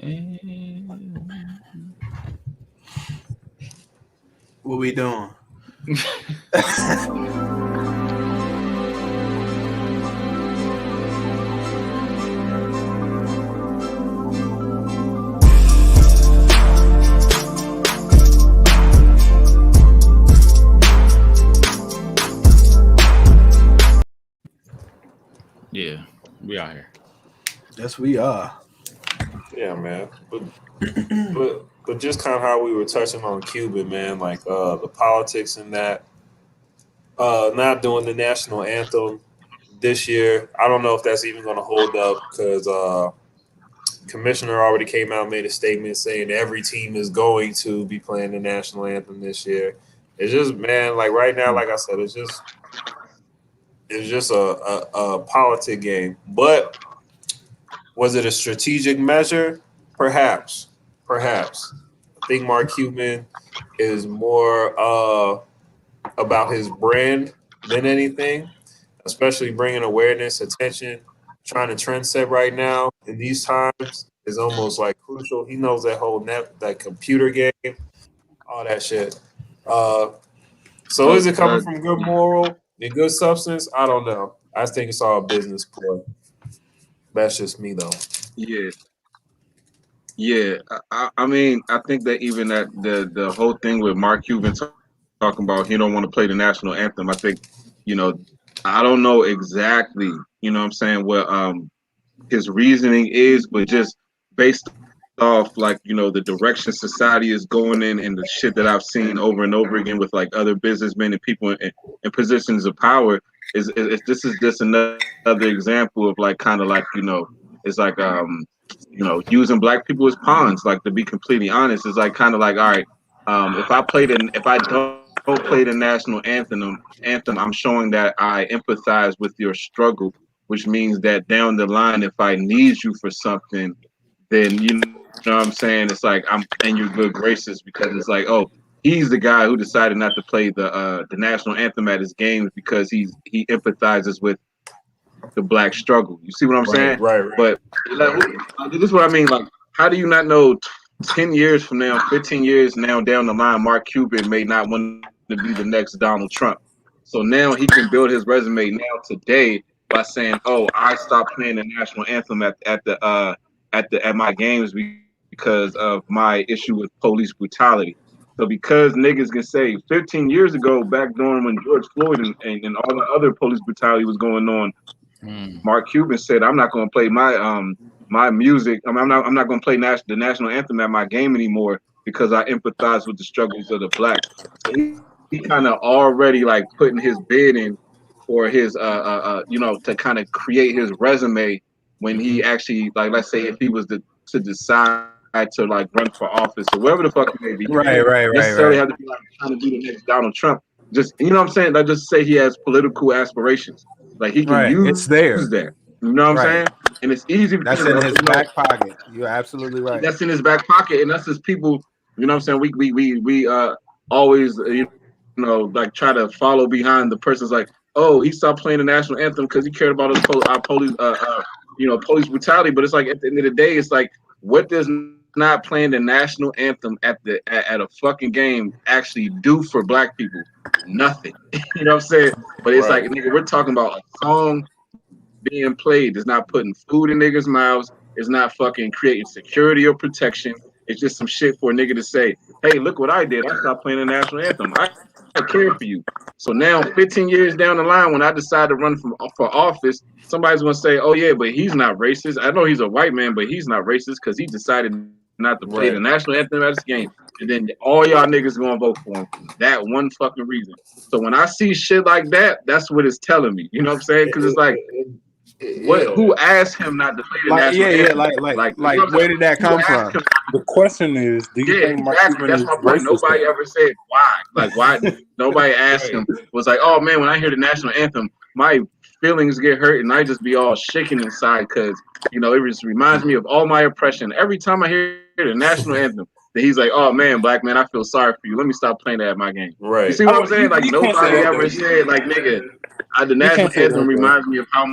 What we doing? Yeah, we out here. Yes, we are. Yeah, man. But just kind of how we were touching on Cuban, man, like the politics and that. Not doing the national anthem this year. I don't know if that's even going to hold up because commissioner already came out and made a statement saying every team is going to be playing the national anthem this year. It's just, man, like right now, like I said, it's just a politic game. But was it a strategic measure? Perhaps. I think Mark Cuban is more about his brand than anything, especially bringing awareness, attention, trying to trend set right now in these times is almost like crucial. He knows that whole that computer game, all that shit. So is it coming from good moral and good substance? I don't know. I think it's all a business ploy. That's just me, though. Yeah. I mean, I think that even that the whole thing with Mark Cuban talking about he don't want to play the national anthem. I think, I don't know exactly, what I'm saying, what his reasoning is, but just based off like, the direction society is going in and the shit that I've seen over and over again with like other businessmen and people in positions of power is this is just another example of like kind of like, it's like using black people as pawns, like to be completely honest, it's like kind of like, all right, if I don't play the national anthem, I'm showing that I empathize with your struggle, which means that down the line, if I need you for something, then you know what I'm saying, it's like I'm in your good graces because it's like, oh, he's the guy who decided not to play the national anthem at his games because he empathizes with the black struggle. You see what I'm saying? Right. But this is what I mean. Like, how do you not know 10 years from now, 15 years now down the line, Mark Cuban may not want to be the next Donald Trump. So now he can build his resume now today by saying, "Oh, I stopped playing the national anthem at my games because of my issue with police brutality." So because niggas can say 15 years ago, back during when George Floyd and all the other police brutality was going on, Mark Cuban said, "I'm not going to play my music. I'm not going to play the national anthem at my game anymore because I empathize with the struggles of the blacks." So he kind of already like putting his bid in for his to kind of create his resume when he actually, like, let's say if he was to decide to like run for office or whatever the fuck it may be. Right. Necessarily have to be like trying to be the next Donald Trump. Just, you know what I'm saying? Like, just say he has political aspirations. Like, he can use that. You know what I'm saying? And it's easy. That's in his back pocket. You're absolutely right. That's in his back pocket, and that's his people. You know what I'm saying? We always like try to follow behind the person's like, oh, he stopped playing the national anthem because he cared about our police police brutality. But it's like at the end of the day, it's like, what does not playing the national anthem at a fucking game actually do for black people? Nothing. You know what I'm saying? But it's like, nigga, we're talking about a song being played. It's not putting food in niggas' mouths. It's not fucking creating security or protection. It's just some shit for a nigga to say, hey, look what I did. I stopped playing the national anthem. I care for you. So now 15 years down the line, when I decide to run for office, somebody's going to say, oh, yeah, but he's not racist. I know he's a white man, but he's not racist because he decided not to play the national anthem at his game. And then all y'all niggas going to vote for him for that one fucking reason. So when I see shit like that, that's what it's telling me. You know what I'm saying? Because it's like, who asked him not to play the national anthem? Like where did that come from? The question is, do you think Mark Cuban that's is my point. racist? Nobody ever said why. Like, why? Nobody asked him. Was like, oh man, when I hear the national anthem, my feelings get hurt and I just be all shaking inside because it just reminds me of all my oppression. Every time I hear the national anthem, then he's like, oh man, black man, I feel sorry for you. Let me stop playing that at my game. Right. You see what I'm saying? Like, nobody ever said, like, nigga, the national anthem reminds me of how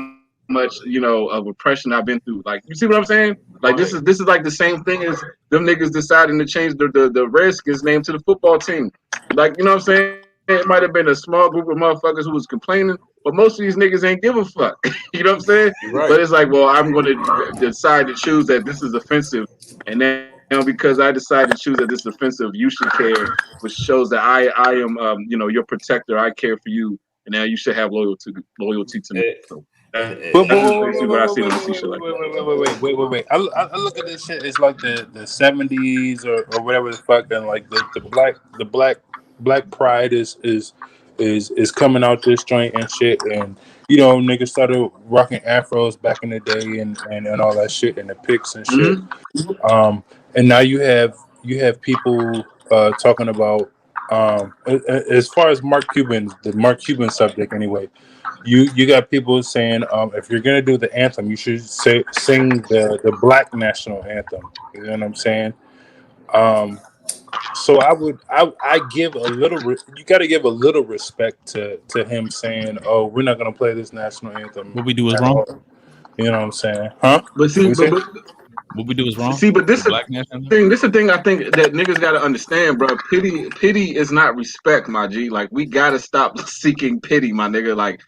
much, of oppression I've been through. Like, you see what I'm saying? Like, this is like the same thing as them niggas deciding to change the Redskins name to the football team. Like, you know what I'm saying? It might have been a small group of motherfuckers who was complaining, but most of these niggas ain't give a fuck. You know what I'm saying? Right. But it's like, well, I'm going to decide to choose that this is offensive, and then because I decided to choose that this is offensive, you should care, which shows that I am, your protector. I care for you, and now you should have loyalty to me. So, But wait. I look at this shit. It's like the 70s or whatever the fuck, and like the black pride is coming out this joint and shit, and niggas started rocking afros back in the day and all that shit and the pics and shit. Mm-hmm. And now you have people talking about as far as the Mark Cuban subject anyway. You got people saying if you're gonna do the anthem, you should sing the Black National Anthem. You know what I'm saying? So I give a little. You got to give a little respect to him saying, "Oh, we're not gonna play this national anthem." What we do is wrong. You know what I'm saying? Huh? But see, what we do is wrong. See, but this Black national thing. This is the thing I think that niggas got to understand, bro. Pity is not respect, my G. Like, we gotta stop seeking pity, my nigga. Like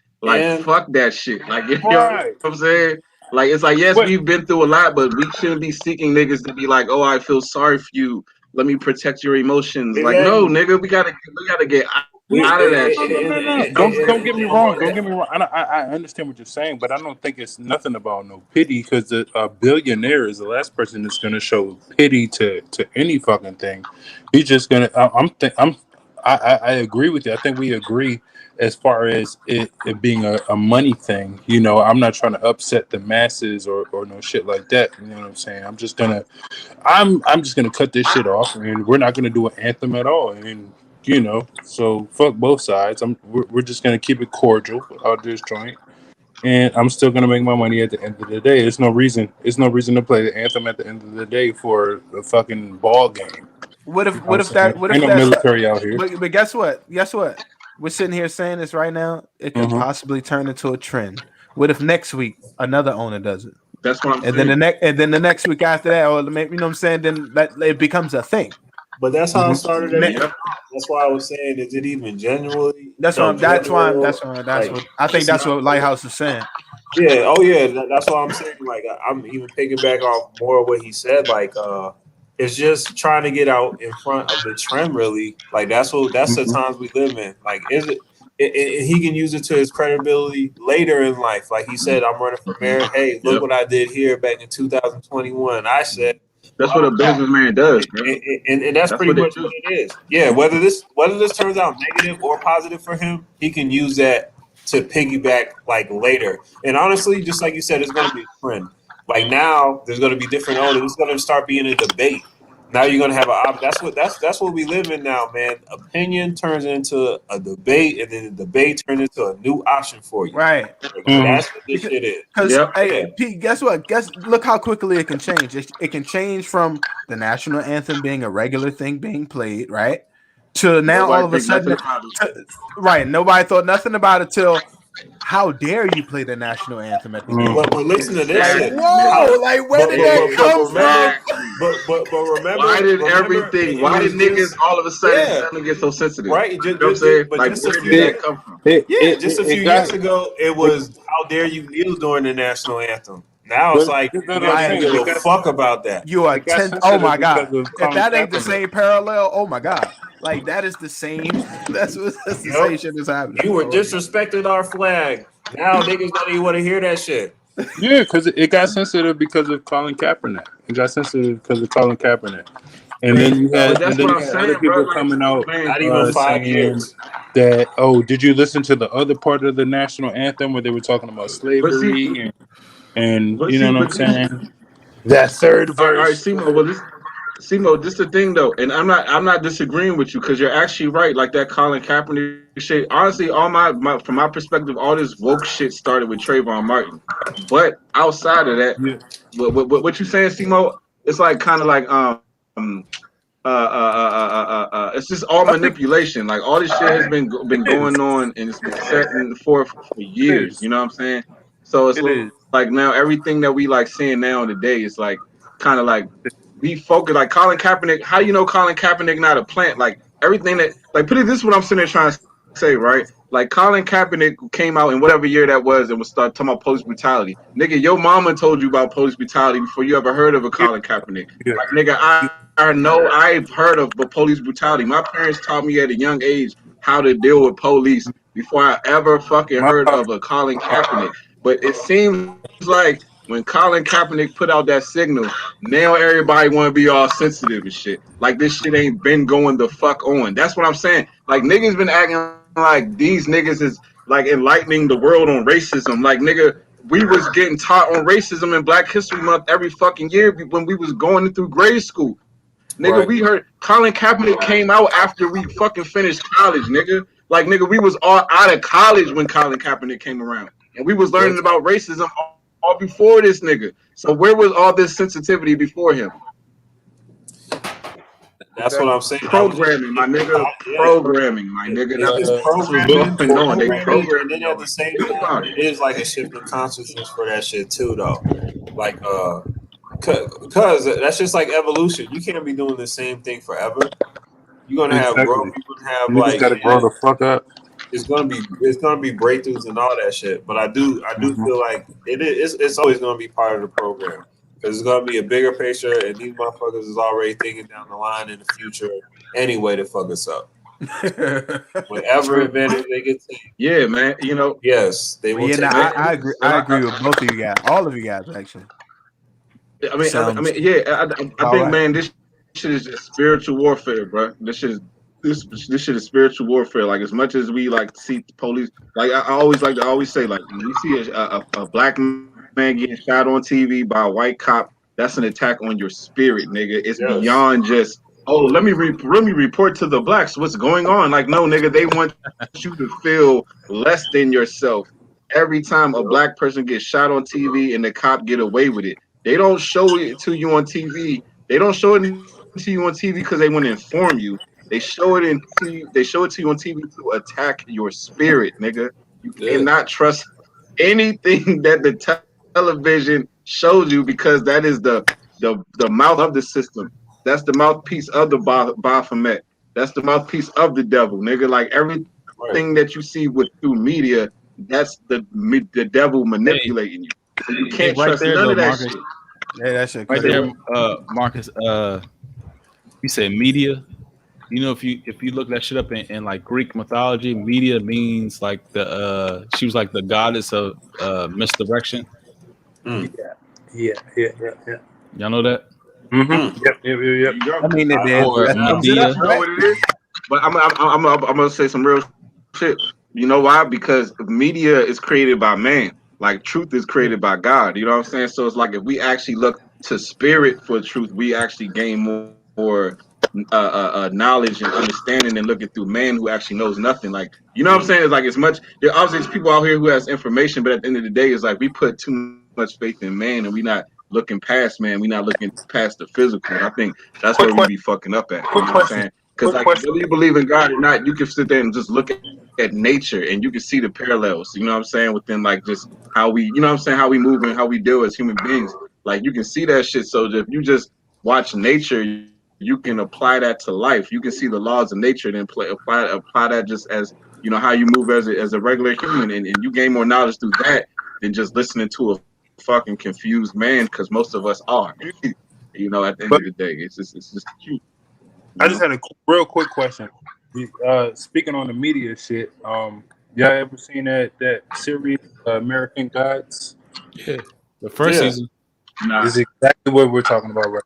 fuck that shit. Like, you know what I'm saying? Like, it's like, yes, we've been through a lot, but we shouldn't be seeking niggas to be like, oh, I feel sorry for you. Let me protect your emotions. Like, no, nigga, we gotta get out of that shit. Don't get me wrong. Don't get me wrong. I understand what you're saying, but I don't think it's nothing about no pity, because a billionaire is the last person that's gonna show pity to any fucking thing. He's just gonna. I agree with you. I think we agree as far as it being a money thing. I'm not trying to upset the masses or no shit like that. You know what I'm saying? I'm just gonna cut this shit off, and we're not gonna do an anthem at all. And so fuck both sides. We're just gonna keep it cordial out this joint, and I'm still gonna make my money at the end of the day. There's no reason to play the anthem at the end of the day for a fucking ball game. What if ain't no military out here? But guess what? We're sitting here saying this right now. It could possibly turn into a trend. What if next week another owner does it? That's what I'm saying. Then the next week after that, or maybe, you know what I'm saying, then it becomes a thing. But that's how it started. That's why I was saying, is it even genuinely? That's what I think. That's what Lighthouse is saying. Yeah. Oh yeah. That's what I'm saying. Like, I'm even picking back off more of what he said. Like, it's just trying to get out in front of the trend. Really, like that's the times we live in. Like, is it? He can use it to his credibility later in life. Like he said, I'm running for mayor. Hey, look what I did here back in 2021. I said. That's what a businessman does, and that's pretty much what it is. Yeah, whether this turns out negative or positive for him, he can use that to piggyback like later. And honestly, just like you said, it's going to be a trend. Like, now, there's going to be different owners. It's going to start being a debate. Now you're going to have that's what we live in now, man. Opinion turns into a debate, and then the debate turns into a new option for you. Right. That's what this shit is. Because hey, Pete, guess what? Look how quickly it can change. It can change from the national anthem being a regular thing being played, right, to now all of a sudden, right? Nobody thought nothing about it till. How dare you play the national anthem at the game? But listen to this. Like, whoa! Like, where did that come from? But remember, why did niggas all of a sudden get so sensitive? Right? You know what I'm saying? Like, where did that come from? Just a few years ago, it was how dare you kneel during the national anthem. Now it's like, you don't give a fuck about that. You are 10. Oh my god! If that ain't the same parallel, oh my god! Like, that is the same. That's the same shit that's happening. You were disrespecting our flag. Now niggas don't even want to hear that shit. Yeah, because it got sensitive because of Colin Kaepernick. It got sensitive because of Colin Kaepernick. And then you had other people coming out not even 5 years. That, did you listen to the other part of the national anthem where they were talking about slavery and you know what I'm saying? That third verse. All right, Simo, this is the thing though, and I'm not disagreeing with you, because you're actually right. Like, that Colin Kaepernick shit. Honestly, all from my perspective, all this woke shit started with Trayvon Martin. But outside of that, what you saying, Simo? It's like kind of like it's just all manipulation. Like, all this shit has been going on, and it's been set in forth for years. You know what I'm saying? So it's It is. like now everything that we like seeing now today is like kind of like we focus like Colin Kaepernick. How do you know Colin Kaepernick not a plant? Like everything that like put it this is what I'm sitting there trying to say, right? Like Colin Kaepernick came out in whatever year that was and was start talking about police brutality. Nigga, your mama told you about police brutality before you ever heard of a Colin Kaepernick. Yeah. Like nigga, I know I've heard of police brutality. My parents taught me at a young age how to deal with police before I ever fucking heard of a Colin Kaepernick. But it seems like when Colin Kaepernick put out that signal, now everybody want to be all sensitive and shit. Like this shit ain't been going the fuck on. That's what I'm saying. Like niggas been acting like these niggas is like enlightening the world on racism. Like nigga, we was getting taught on racism in Black History Month every fucking year when we was going through grade school. Nigga, right. We heard Colin Kaepernick came out after we fucking finished college, nigga. Like nigga, we was all out of college when Colin Kaepernick came around. And we was learning about racism all before this nigga. So where was all this sensitivity before him? That's what I'm saying. Programming, my nigga. Programming, my nigga. It's programming. They program. And then at the same time, it is like a shift in consciousness for that shit too, though. Like, cause that's just like evolution. You can't be doing the same thing forever. You're gonna have growth. You're gonna have like. Gotta grow the fuck up. It's gonna be breakthroughs and all that shit. But I do feel like it's always gonna be part of the program. Because it's going to be a bigger picture, and these motherfuckers is already thinking down the line in the future anyway to fuck us up. Whatever advantage they get to. Yeah, man. You know. Yes, they will. I agree. I agree with both of you guys. All of you guys, actually. I mean, yeah. I think, man, this shit is just spiritual warfare, bro. This shit is spiritual warfare. Like as much as we like see the police, like I always say, like when we see a black man getting shot on TV by a white cop, that's an attack on your spirit, nigga. It's beyond just, let me report to the blacks what's going on. Like, no, nigga, they want you to feel less than yourself. Every time a black person gets shot on TV and the cop get away with it, they don't show it to you on TV. They don't show it to you on TV because they want to inform you. They show it to you on TV to attack your spirit, nigga. You cannot trust anything that the television shows you because that is the mouth of the system. That's the mouthpiece of the Baphomet. That's the mouthpiece of the devil, nigga. Like everything that you see through media, that's the devil manipulating you. So you can't trust none of that shit. Yeah, that shit. Right there, Marcus. You said media. You know, if you look that shit up in like Greek mythology, Medea means like she was like the goddess of misdirection. Yeah. Y'all know that? Mm-hmm. Yep. I mean, Medea. You know what it is? But I'm gonna say some real shit. You know why? Because media is created by man. Like truth is created by God. You know what I'm saying? So it's like if we actually look to spirit for truth, we actually gain more knowledge and understanding than looking through man who actually knows nothing. Like, you know what I'm saying? It's like as much there obviously there's people out here who has information, but at the end of the day, it's like we put too much faith in man and we're not looking past man. We're not looking past the physical. And I think that's where we be fucking up at. You know what I'm saying? Because like whether you believe in God or not, you can sit there and just look at nature and you can see the parallels. You know what I'm saying? Within like just how we, you know what I'm saying, how we move and how we deal as human beings. Like you can see that shit. So if you just watch nature, you can apply that to life. You can see the laws of nature and then apply that just as, you know, how you move as a regular human, and you gain more knowledge through that than just listening to a fucking confused man, because most of us are. You know, at the end of the day, it's just cute. I just had a real quick question. Speaking on the media shit, y'all ever seen that series, American Gods? Yeah, the first season. Nah. This is exactly what we're talking about right now.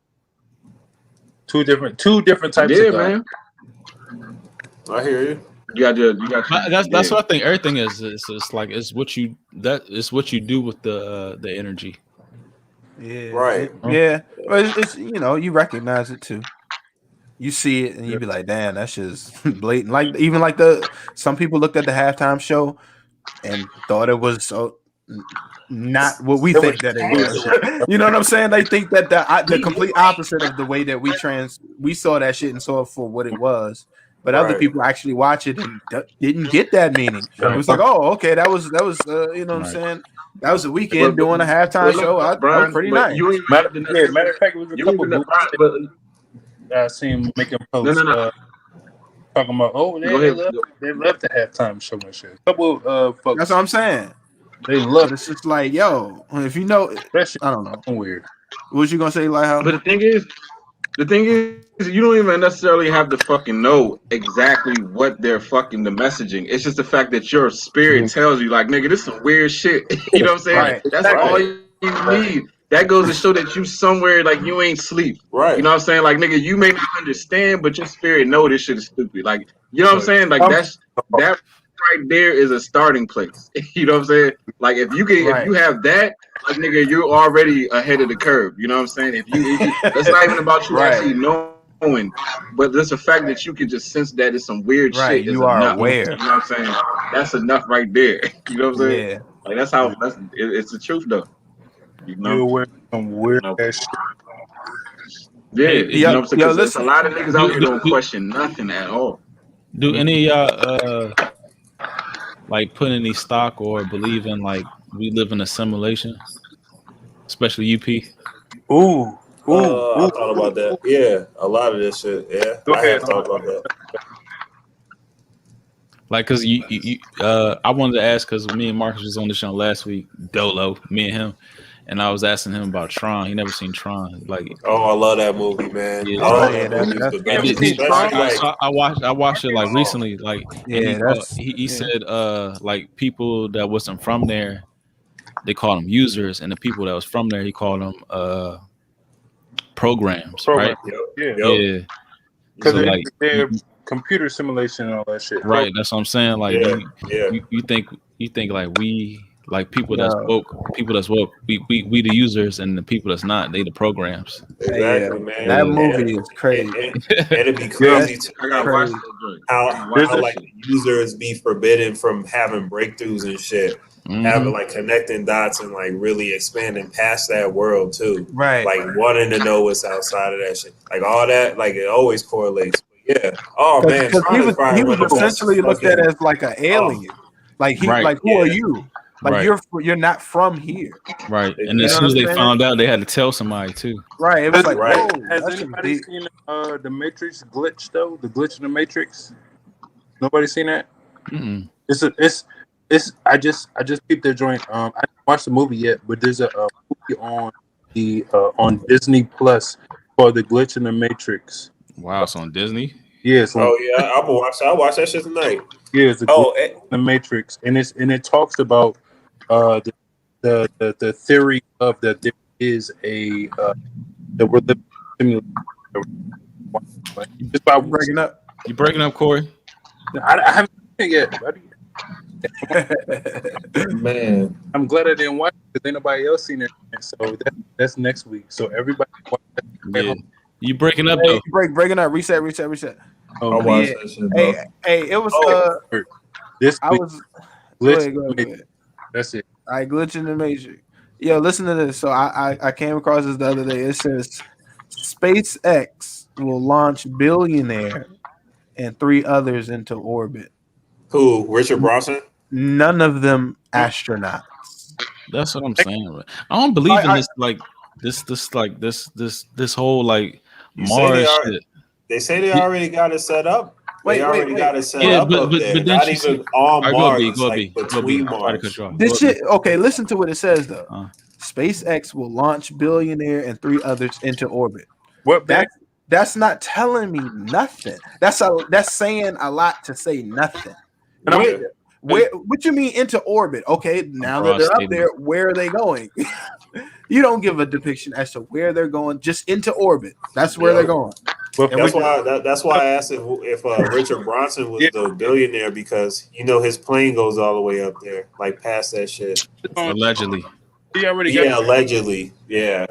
Two different types of God. Man. I hear you. That's what I think. Everything is. It's like it's what you do with the energy. Yeah. Right. Yeah. But it's you know, you recognize it too. You see it and you be like, damn, that's just blatant. Like even like some people looked at the halftime show and thought it was not what we think that it was. You know what I'm saying? They think that the complete opposite of the way that we saw that shit and saw it for what it was. But other people actually watch it and didn't get that meaning. It was like, oh, okay, that was you know what I'm saying? That was the weekend doing a halftime show. That was pretty nice. Matter of fact, it was a couple of I seen him making posts talking about, they love the halftime show and shit. A couple folks. That's what I'm saying. They love it. It's just like, yo, if you know, I don't know. Weird. What was you gonna say, Lighthouse? But the thing is, you don't even necessarily have to fucking know exactly what they're fucking the messaging. It's just the fact that your spirit tells you, like, nigga, this is some weird shit. You know what I'm saying? Right. That's all you need. That goes to show that you somewhere, like, you ain't sleep. Right. You know what I'm saying? Like, nigga, you may not understand, but your spirit know this shit is stupid. Like, you know what I'm saying? Like, that right there is a starting place. You know what I'm saying? Like, if you have that, like, nigga, you're already ahead of the curve. You know what I'm saying? If you it's not even about you actually knowing, but there's a fact that you can just sense that it's some weird shit. You are enough. aware. You know what I'm saying? That's enough right there. You know what I'm saying? Yeah. Like, it's the truth though. You know? You're aware of some weird ass shit. Yeah, you know what I'm saying? Yo, There's a lot of niggas out here don't question nothing at all. Do any of y'all like put any stock or believe in like we live in a simulation, especially UP? I thought about that. Yeah, a lot of this shit. Yeah, I have thought about that. Like, cause I wanted to ask because me and Marcus was on the show last week, Dolo, me and him, and I was asking him about Tron. He never seen Tron. Like, I love that movie, man. Yeah. I watched it like recently. Like, he said like people that wasn't from there, they called them users, and the people that was from there, he called them programs. Right? Yeah. Because So, like, they're computer simulation and all that shit. Right, that's what I'm saying. Like, you think like we, like people that's woke, we the users, and the people that's not, they the programs. Exactly, man. That movie is crazy. And it'd be crazy too. I gotta watch How like the users be forbidden from having breakthroughs and shit. Having like connecting dots and like really expanding past that world too. Right. Like wanting to know what's outside of that shit. Like all that, like it always correlates. Yeah. Oh man. Because he was essentially looked at as like an alien. Like who are you? Like you're not from here. Right. And as soon as they found out, they had to tell somebody too. Right. It was like, has anybody seen the Matrix glitch though? The glitch in the Matrix? Nobody seen that? Mm-mm. I just peeped their joint. I didn't watch the movie yet, but there's a movie on Disney Plus called The Glitch in the Matrix. Wow, it's on Disney. Yeah. I'll watch that shit tonight. Yeah, it's the Matrix, and it talks about the theory of that there is a that we're living simulation. Just by breaking up. You breaking up, Corey? I haven't seen it yet, buddy. Man, I'm glad I didn't watch it because ain't nobody else seen it. So that's next week. So everybody watch that. Yeah. You breaking up though? Breaking up. Reset. I'll watch that shit, bro. Hey, it was this I week, was glitch. go ahead. That's it. I glitch in the Matrix. Yo, listen to this. So I came across this the other day. It says SpaceX will launch billionaire and 3 others into orbit. Who? Richard Branson? None of them astronauts. That's what I'm saying. I don't believe in this. Like this whole like Mars shit. They say they already got it set up. They already got it set up but there. Not even even on Mars. Go be. Between Mars. This shit. Okay, listen to what it says though. SpaceX will launch billionaire and 3 others into orbit. That's not telling me nothing. That's saying a lot to say nothing. What you mean into orbit? Okay, now that they're up there, where are they going? You don't give a depiction as to where they're going, just into orbit. That's where they're going. That's why I asked if Richard Branson was the billionaire, because his plane goes all the way up there, like past that shit. Allegedly. He already got allegedly. Yeah.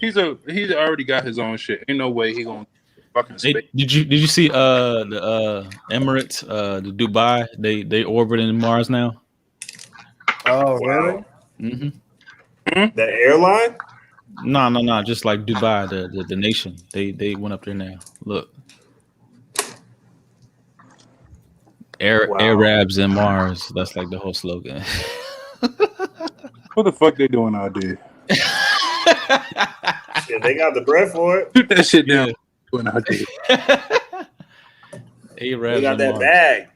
He's already got his own shit. Ain't no way he gonna fucking space. Did you see the Emirates, the Dubai, they orbiting Mars now? Oh, really? Mm-hmm. The airline? No, just like Dubai, the nation. They went up there now. Look. Arabs and Mars. That's like the whole slogan. What the fuck they doing out there? Yeah, they got the bread for it. Shoot that shit down. Doing out there. They got that bag.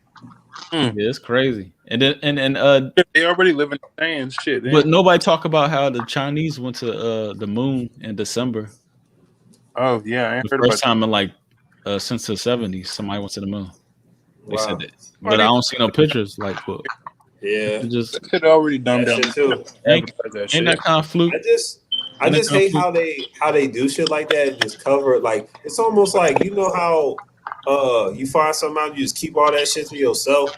Yeah, it's crazy. And then They already live in the sands. Shit. but nobody talk about how the Chinese went to the moon in December. Oh yeah, I ain't The heard first about time in like since the 70s, somebody went to the moon. They Wow. said that, but I don't see no pictures. Like, well, Yeah, it just that. Shit already dumbed that down. shit too. ain't, That ain't that kind of fluke. I just hate how they do shit like that and just cover it. Like it's almost like you know how you find something out, you just keep all that shit to yourself.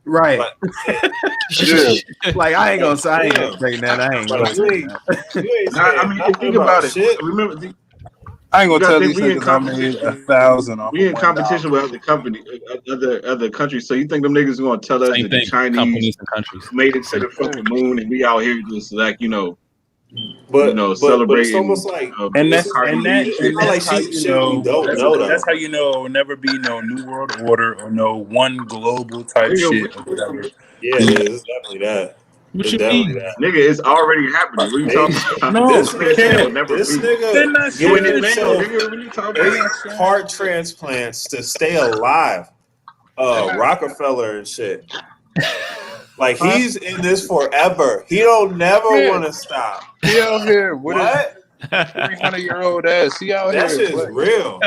Right. Like, Like I ain't gonna say I ain't Yeah. gonna say that. I ain't like, gonna you say ain't, that. you ain't Nah, I saying mean, nothing think about it. shit. Remember, I ain't you gonna gotta tell think these we in niggas I made competition. 1,000 off We in of competition $1. with other company, other countries. So you think them niggas gonna tell us Same that the thing. Chinese Companies and countries. made it to the fucking moon and we out here just like But it's celebrating almost like And it's, that's Cardi and B that shit. and not like that's how shit you we know don't know though. that's how you know it will never be no new world order or no one global type shit or whatever. Yeah, it is. It's definitely that. What It's you definitely mean? that. Nigga, it's already happening. What are you They, talking about? No, this it can't. nigga, this They're nigga not Doing giving it now, himself nigga. What are you talking 8 about? heart transplants to stay alive. Rockefeller and shit. Like he's in this forever. He don't never Yeah. want to stop. He out here with his What? 300-year-old ass. He out That here. shit is What? real.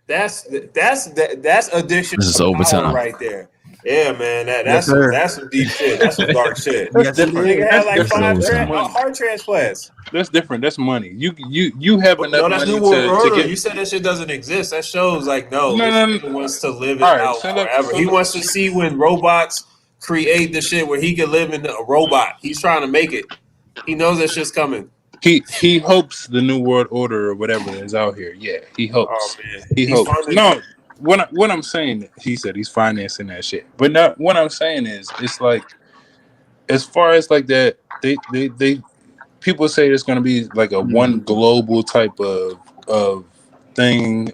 That's addiction This is to power overtime. right there. Yeah, man. Yes, That's sir. some deep shit. That's some dark shit. Yes, it Nigga is. had like That's 5 overtime. heart transplants. That's different. That's money. You have enough No, that's money new world to order. get. You said that shit doesn't exist. That shows like no, No, this no, nigga wants to live it All right, out so look, forever. so He look. wants to see when robots create the shit where he can live in a robot. He's trying to make it. He knows that shit's coming. He hopes the new world order or whatever is out here. Yeah, he hopes. Oh man, He he's hopes. funding. No, what I'm saying, he said he's financing that shit. But not what I'm saying is, it's like as far as like that, they people say it's gonna be like a one global type of thing.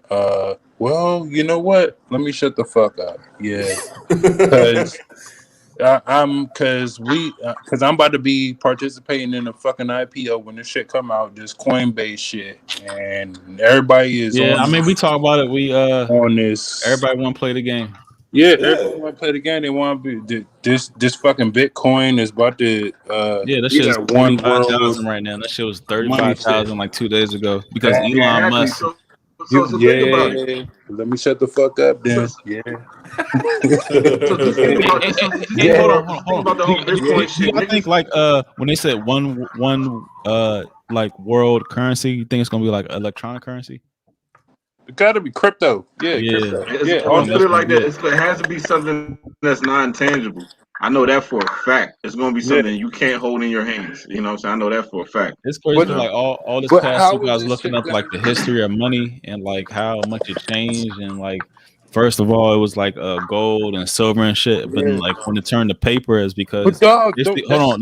Well, you know what? Let me shut the fuck up. Yeah, because. I'm about to be participating in a fucking IPO when this shit come out, this Coinbase shit, and everybody is Yeah, on. I mean, we talk about it. We on this. everybody want to play the game. Yeah, everybody want to play the game. They want to be this fucking Bitcoin is about to. Yeah, that shit is that one 35,000 world right now. That shit was money 35,000 like 2 days ago because That- Elon Exactly. Musk. So think about it. Let me shut the fuck up, then. Yeah. So just think about this. So just Hey, think hold about, on. think about the whole Bitcoin shit. I Niggas, think like when they said one like world currency, you think it's gonna be like electronic currency? It gotta be crypto. Yeah, Yeah. crypto. it's, Yeah, let's put it like that. Yeah. It has to be something that's non-tangible. I know that for a fact. It's going to be something you can't hold in your hands. You know what I'm saying? I know that for a fact. It's crazy. But- Like all this but past how week, is I was this looking shit up like gonna- the history of money and like how much it changed and like first of all it was like gold and silver and shit, but then, like when it turned to paper is because But dog, they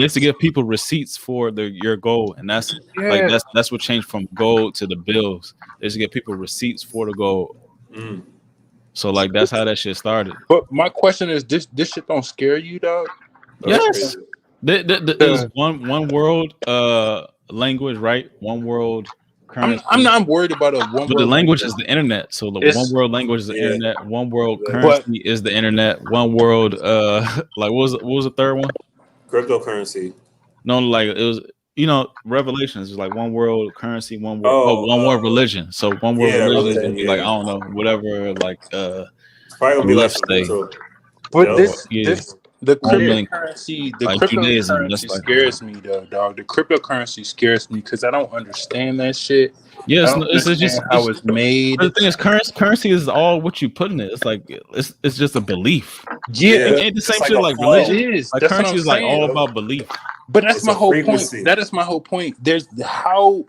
used to give people receipts for your gold, and that's like that's what changed from gold to the bills. They used to give people receipts for the gold. Mm. So like that's how that shit started. But my question is, this shit don't scare you, dog? Yes. There's one world language, right? One world currency. I'm not worried about a one. But the language is the internet. So the one world language is the internet. One world currency is the internet. One world like what was the third one? Cryptocurrency. No, like it was Revelations is like one world currency, one world one world religion. So one world religion is gonna be like I don't know, whatever like It's probably gonna be like say. But the Yeah. cryptocurrency scares me though, dog. The cryptocurrency scares me because I don't understand that shit. Yes, I don't it's understand just how it's made. The thing is, currency is all what you put in it. It's like it's just a belief. Yeah, ain't the same like shit a like flow. religion. It is. Like That's currency what I'm is like saying. all about belief. But that's It's my a whole frequency. point. That is my whole point. There's how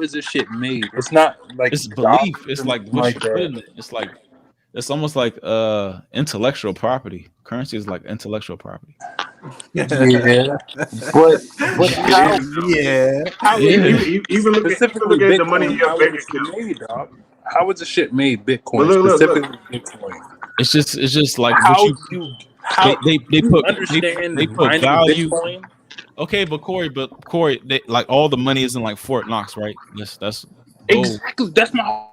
is this shit made? It's not like It's belief. It's like what like you put in it. It's like it's almost like intellectual property. Currency is like intellectual property. yeah, but how? Yeah. How Even look at the money in your bank account. made, dog? How is the shit made? Bitcoin, But look. specifically Bitcoin. It's just like How what you how they you put understand they put mining value. Bitcoin? Okay, but Corey, they, like all the money is in like Fort Knox, right? That's gold. Exactly. That's my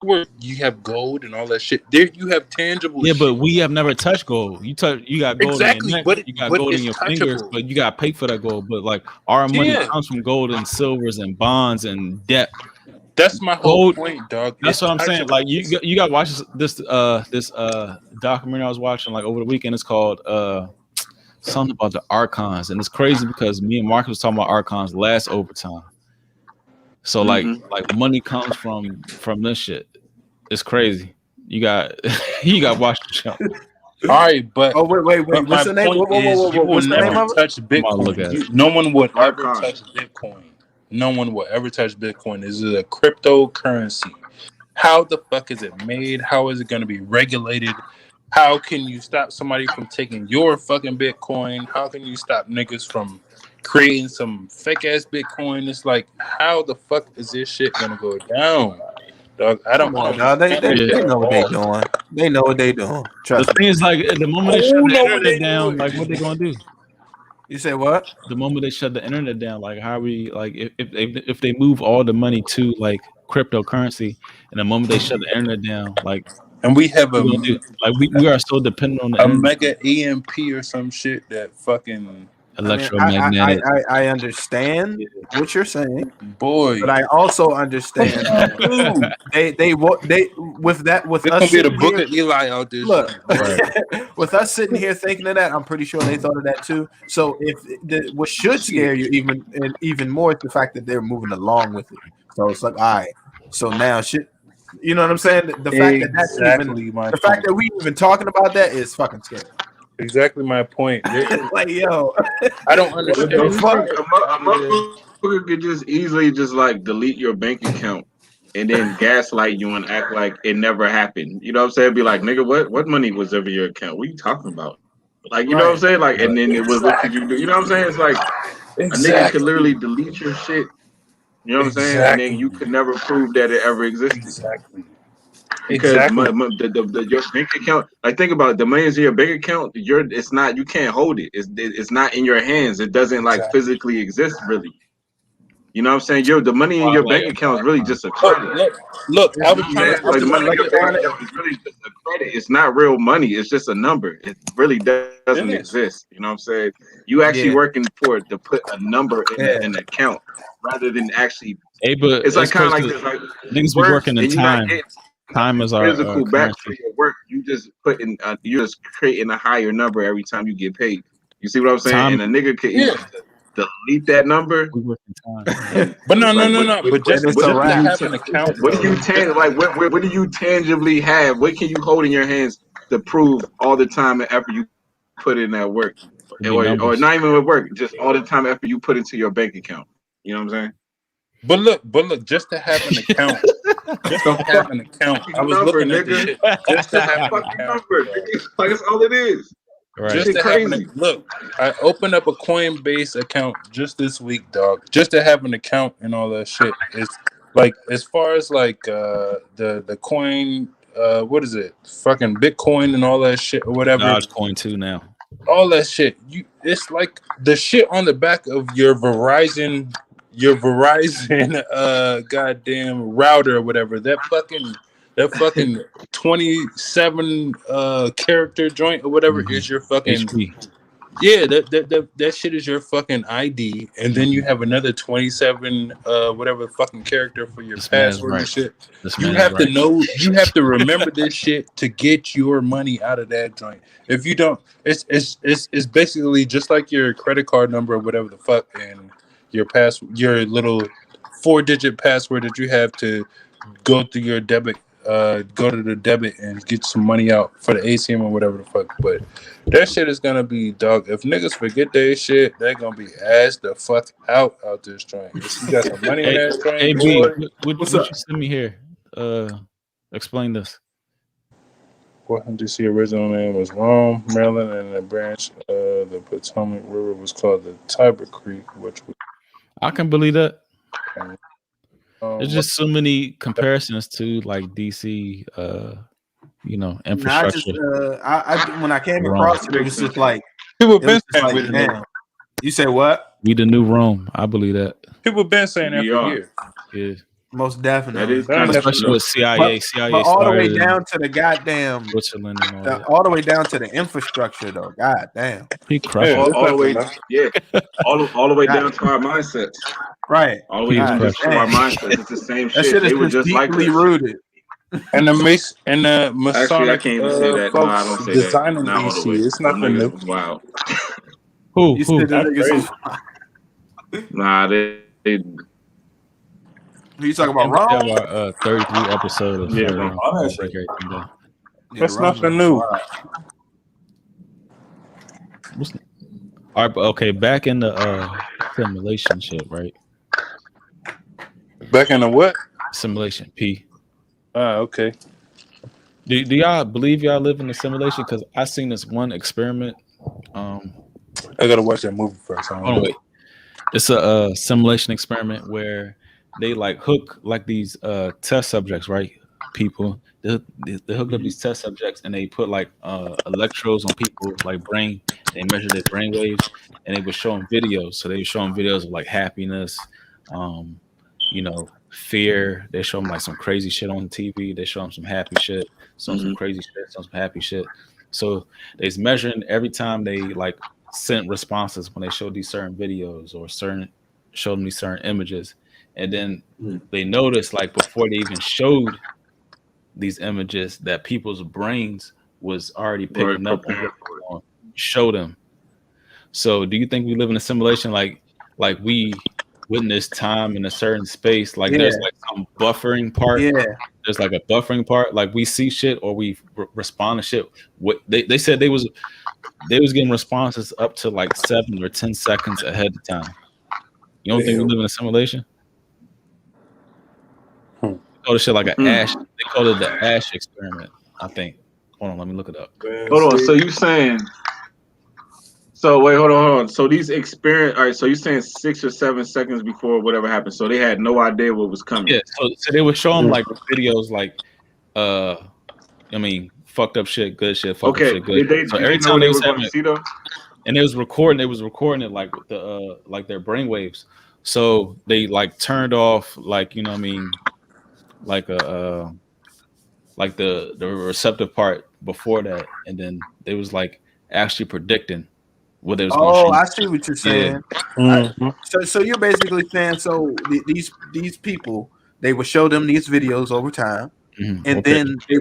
word. You have gold and all that shit. There, you have tangible. Yeah, shit. but we have never touched gold. You got gold Exactly, in your neck, but you got gold in your fingers, touchable. but you got to pay for that gold. But like our money comes from gold and silvers and bonds and debt. That's my whole point, dog. That's what I'm saying. Like you got to watch this documentary I was watching like over the weekend. It's called something about the archons, and it's crazy because me and Marcus was talking about archons last overtime. So like money comes from this shit. It's crazy. You got to watch the show. All right, but wait. What's the name? What's the name of it? Touch Bitcoin. No one would ever touch Bitcoin. No one will ever touch Bitcoin. This is a cryptocurrency. How the fuck is it made? How is it going to be regulated? How can you stop somebody from taking your fucking Bitcoin? How can you stop niggas from creating some fake ass Bitcoin? It's like, how the fuck is this shit going to go down? Dog, I don't know. They know what they doing. They know what they doing. Trust the thing is, like, the moment they shut the internet down, like, what they gonna do? You say what? The moment they shut the internet down, like, how we like if they move all the money to like cryptocurrency, and the moment they shut the internet down, like, and we have we are so dependent on the internet. mega EMP or some shit that fucking electromagnetic. I understand what you're saying, boy, but I also understand they with us be the book of Eli out there. Look, with us sitting here thinking of that, I'm pretty sure they thought of that too. So what should scare you even more is the fact that they're moving along with it. So it's like, all right, so now shit. You know what I'm saying? The fact that we even talking about that is fucking scary. Exactly my point. Like, yo, I don't understand. A motherfucker could just easily just like delete your bank account and then gaslight you and act like it never happened. You know what I'm saying? Be like, nigga, what money was over your account? What are you talking about? Like, you know what I'm saying? Like, and then it was, what did you do? You know what I'm saying? It's like a nigga could literally delete your shit. You know what I'm saying? And then you could never prove that it ever existed. Exactly. Because your bank account, like, think about it, the money's in your bank account, it's not, you can't hold it. It's not in your hands. It doesn't like physically exist really. You know what I'm saying? The money in your bank account is really just a credit. Look, I was trying to like the money in your bank account is really just a credit. It's not real money. It's just a number. It really doesn't exist. You know what I'm saying? You actually working for it to put a number in an account rather than actually. Hey, but it's like kind of like this, like niggas be working in time. Time is our physical back for your work. You just you're just creating a higher number every time you get paid. You see what I'm saying? And a nigga can delete that number. But no. But just to have an account. What do you what do you tangibly have? What can you hold in your hands to prove all the time and effort you put in that work, or not even with work, just all the time effort you put into your bank account? You know what I'm saying? But look, just to have an account. Just to have an account. I was looking at this shit. Just to have an account. Like, that's all it is. Right. Just to have look, I opened up a Coinbase account just this week, dog. Just to have an account and all that shit. It's like, as far as like the coin, what is it? Fucking Bitcoin and all that shit or whatever. Dogecoin too now. All that shit. It's like the shit on the back of your Verizon goddamn router or whatever. That fucking 27 character joint or whatever is your fucking HP. Yeah, that shit is your fucking ID, and then you have another 27 whatever fucking character for your password and shit. You have to know, you have to remember this shit to get your money out of that joint. If you don't, it's basically just like your credit card number or whatever the fuck, and your little 4-digit password that you have to go through your debit, go to the debit and get some money out for the ATM or whatever the fuck. But that shit is gonna be, dog. If niggas forget their shit, they're gonna be assed the fuck out this joint. If you got some money in that joint, hey, B, what you send me here? Explain this. Washington D.C. original name was Rome, Maryland, and the branch of the Potomac River was called the Tiber Creek, which was. I can believe that. There's just so many comparisons to like DC, infrastructure. When I came across it, it was just like people been saying with it. You say what? We the new Rome. I believe that. People been saying that for years. Yeah. Most definitely. That is kind of especially with CIA. But all the way down to the goddamn Switzerland and all that. all the way down to the infrastructure though. God damn. He crushed all the way, all the way down to our mindsets. Right. All the way down to our mindsets. It's the same shit. That shit they were just like deeply rooted. And the Masonic actually, I can't even say that. No, I don't say designing that. DC. It's nothing new. Wow. Who? Nah, they you talking about Rome? We have our 33 episode of break everything down. That's nothing new. All right, but okay, back in the simulation shit, right? Back in the what? Simulation, P. Okay. Do y'all believe y'all live in a simulation? Because I seen this one experiment. I gotta watch that movie first. Oh wait, it's a simulation experiment where they like hook like these test subjects, right? People they hook up these test subjects and they put like electrodes on people like brain. They measure their brain waves and they would show them videos. So they would show them videos of like happiness, fear. They show them like some crazy shit on TV. They show them some happy shit, some crazy shit, some happy shit. So they's measuring every time they like sent responses when they showed these certain videos or showed them these certain images. And then they noticed like before they even showed these images that people's brains was already picking up on show them. So do you think we live in a simulation like we witness time in a certain space? Like there's like some buffering part. Yeah. There's like a buffering part. Like we see shit or we respond to shit. What they said they was getting responses up to like 7 or 10 seconds ahead of time. You don't think we live in a simulation? They call this shit like an Ash. They call it the Ash experiment, I think. Hold on, let me look it up. Hold on. So you saying? So wait, hold on. So these experience. All right. So you saying 6 or 7 seconds before whatever happened. So they had no idea what was coming. Yeah. So they would show them like videos, like fucked up shit, good shit, fucked up shit, good. So every time they was having it, and they was recording it like with the like their brain waves. So they like turned off like like the receptive part before that, and then they was like actually predicting what they was going to shoot. I see what you're saying. Yeah. So you're basically saying these people, they will show them these videos over time, and then they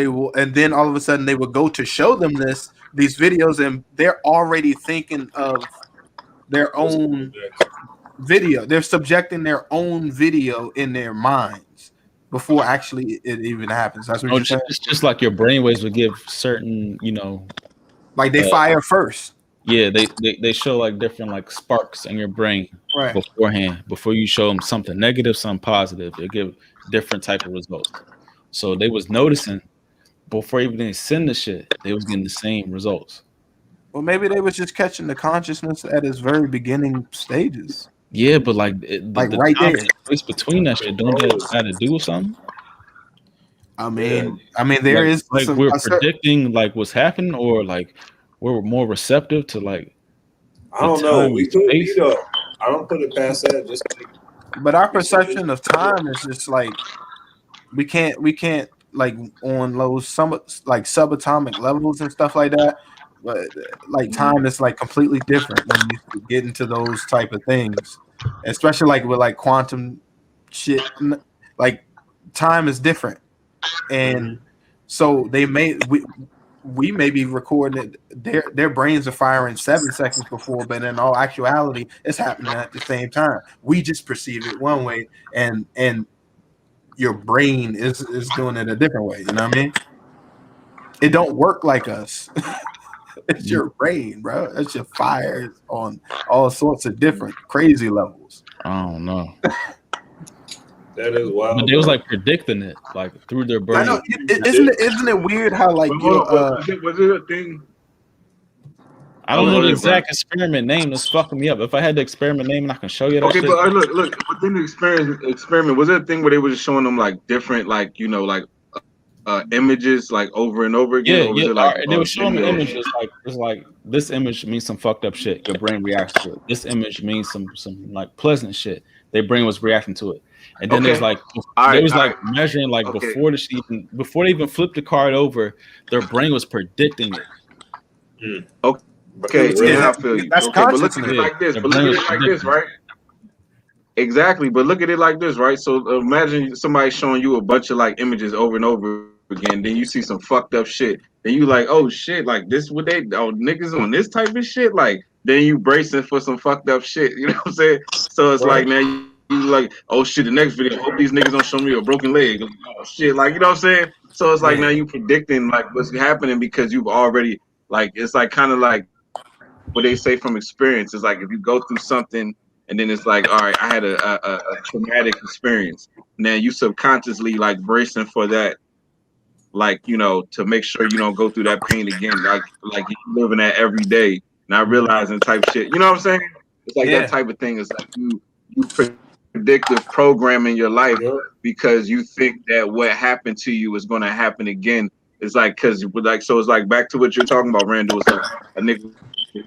will and then all of a sudden they will go to show them these videos, and they're already thinking of their own video. They're subjecting their own video in their minds before actually it even happens. That's what you're saying. It's just like your brainwaves would give certain, like they fire first. Yeah, they show like different like sparks in your brain beforehand. Before you show them something negative, something positive, they give different type of results. So they was noticing before even they send the shit, they was getting the same results. Well, maybe they was just catching the consciousness at its very beginning stages. Yeah, but like the right there, space between that shit, don't that got to do with something? I mean, there is like we're predicting like what's happening, or like we're more receptive to like. I don't know. We could be though. I don't put it past that. Just but our perception of time is just like we can't like on those like subatomic levels and stuff like that. But like time is like completely different when you get into those type of things, especially like with like quantum shit. Like time is different, and so we may be recording it. Their brains are firing 7 seconds before, but in all actuality, it's happening at the same time. We just perceive it one way, and your brain is doing it a different way. You know what I mean? It don't work like us. It's your brain, bro. It's your fires on all sorts of different crazy levels. I don't know. That is wild. But they was like predicting it, like through their brain. I know. Isn't it weird how like was it a thing? I don't know the exact experiment name. That's fucking me up. If I had the experiment name, and I can show you that. Okay, shit. but look. Within the experiment, was it a thing where they were just showing them like different, like like images like over and over again? Yeah, or was yeah. it like They were showing the videos? images like it's like this image means some fucked up shit. Your brain reacts to it. This image means some like pleasant shit. Their brain was reacting to it. And then there's like measuring like before they even flipped the card over, their brain was predicting it. Okay, I feel you. That's okay, but look at it Yeah, like this. their But look brain at was it like this, predicting. right? Exactly, but look at it like this, right? So imagine somebody showing you a bunch of like images over and over again. Then you see some fucked up shit. Then you like, oh shit, like this what they niggas on this type of shit. Like then you bracing for some fucked up shit. You know what I'm saying? So it's like now you like, oh shit, the next video, hope these niggas don't show me a broken leg. Oh shit, like you know what I'm saying? So it's like now you predicting like what's happening because you've already like it's like kind of like what they say from experience is like if you go through something and then it's like, all right, I had a traumatic experience. Now you subconsciously like bracing for that, like to make sure you don't go through that pain again. Like you living that every day, not realizing type shit. You know what I'm saying? It's like that type of thing. It's like you predictive programming your life because you think that what happened to you is going to happen again. It's like because like so it's like back to what you're talking about, Randall. It's like a nigga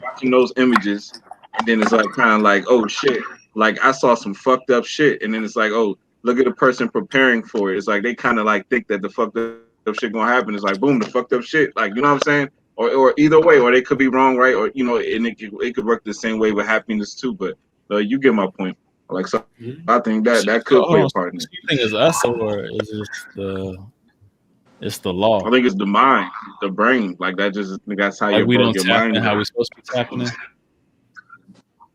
watching those images, and then it's like kind of like, oh shit, like I saw some fucked up shit, and then it's like, oh, look at the person preparing for it. It's like they kind of like think that the fucked up shit gonna happen. It's like boom, the fucked up shit, like you know what I'm saying? Or either way, or they could be wrong, right? Or and it could work the same way with happiness too. But you get my point. Like so, I think that could play a part in it. You think it's us or is it it's the law? I think it's the mind, the brain. Like that's how like we don't your tap mind in is. how we're supposed to be tapping in.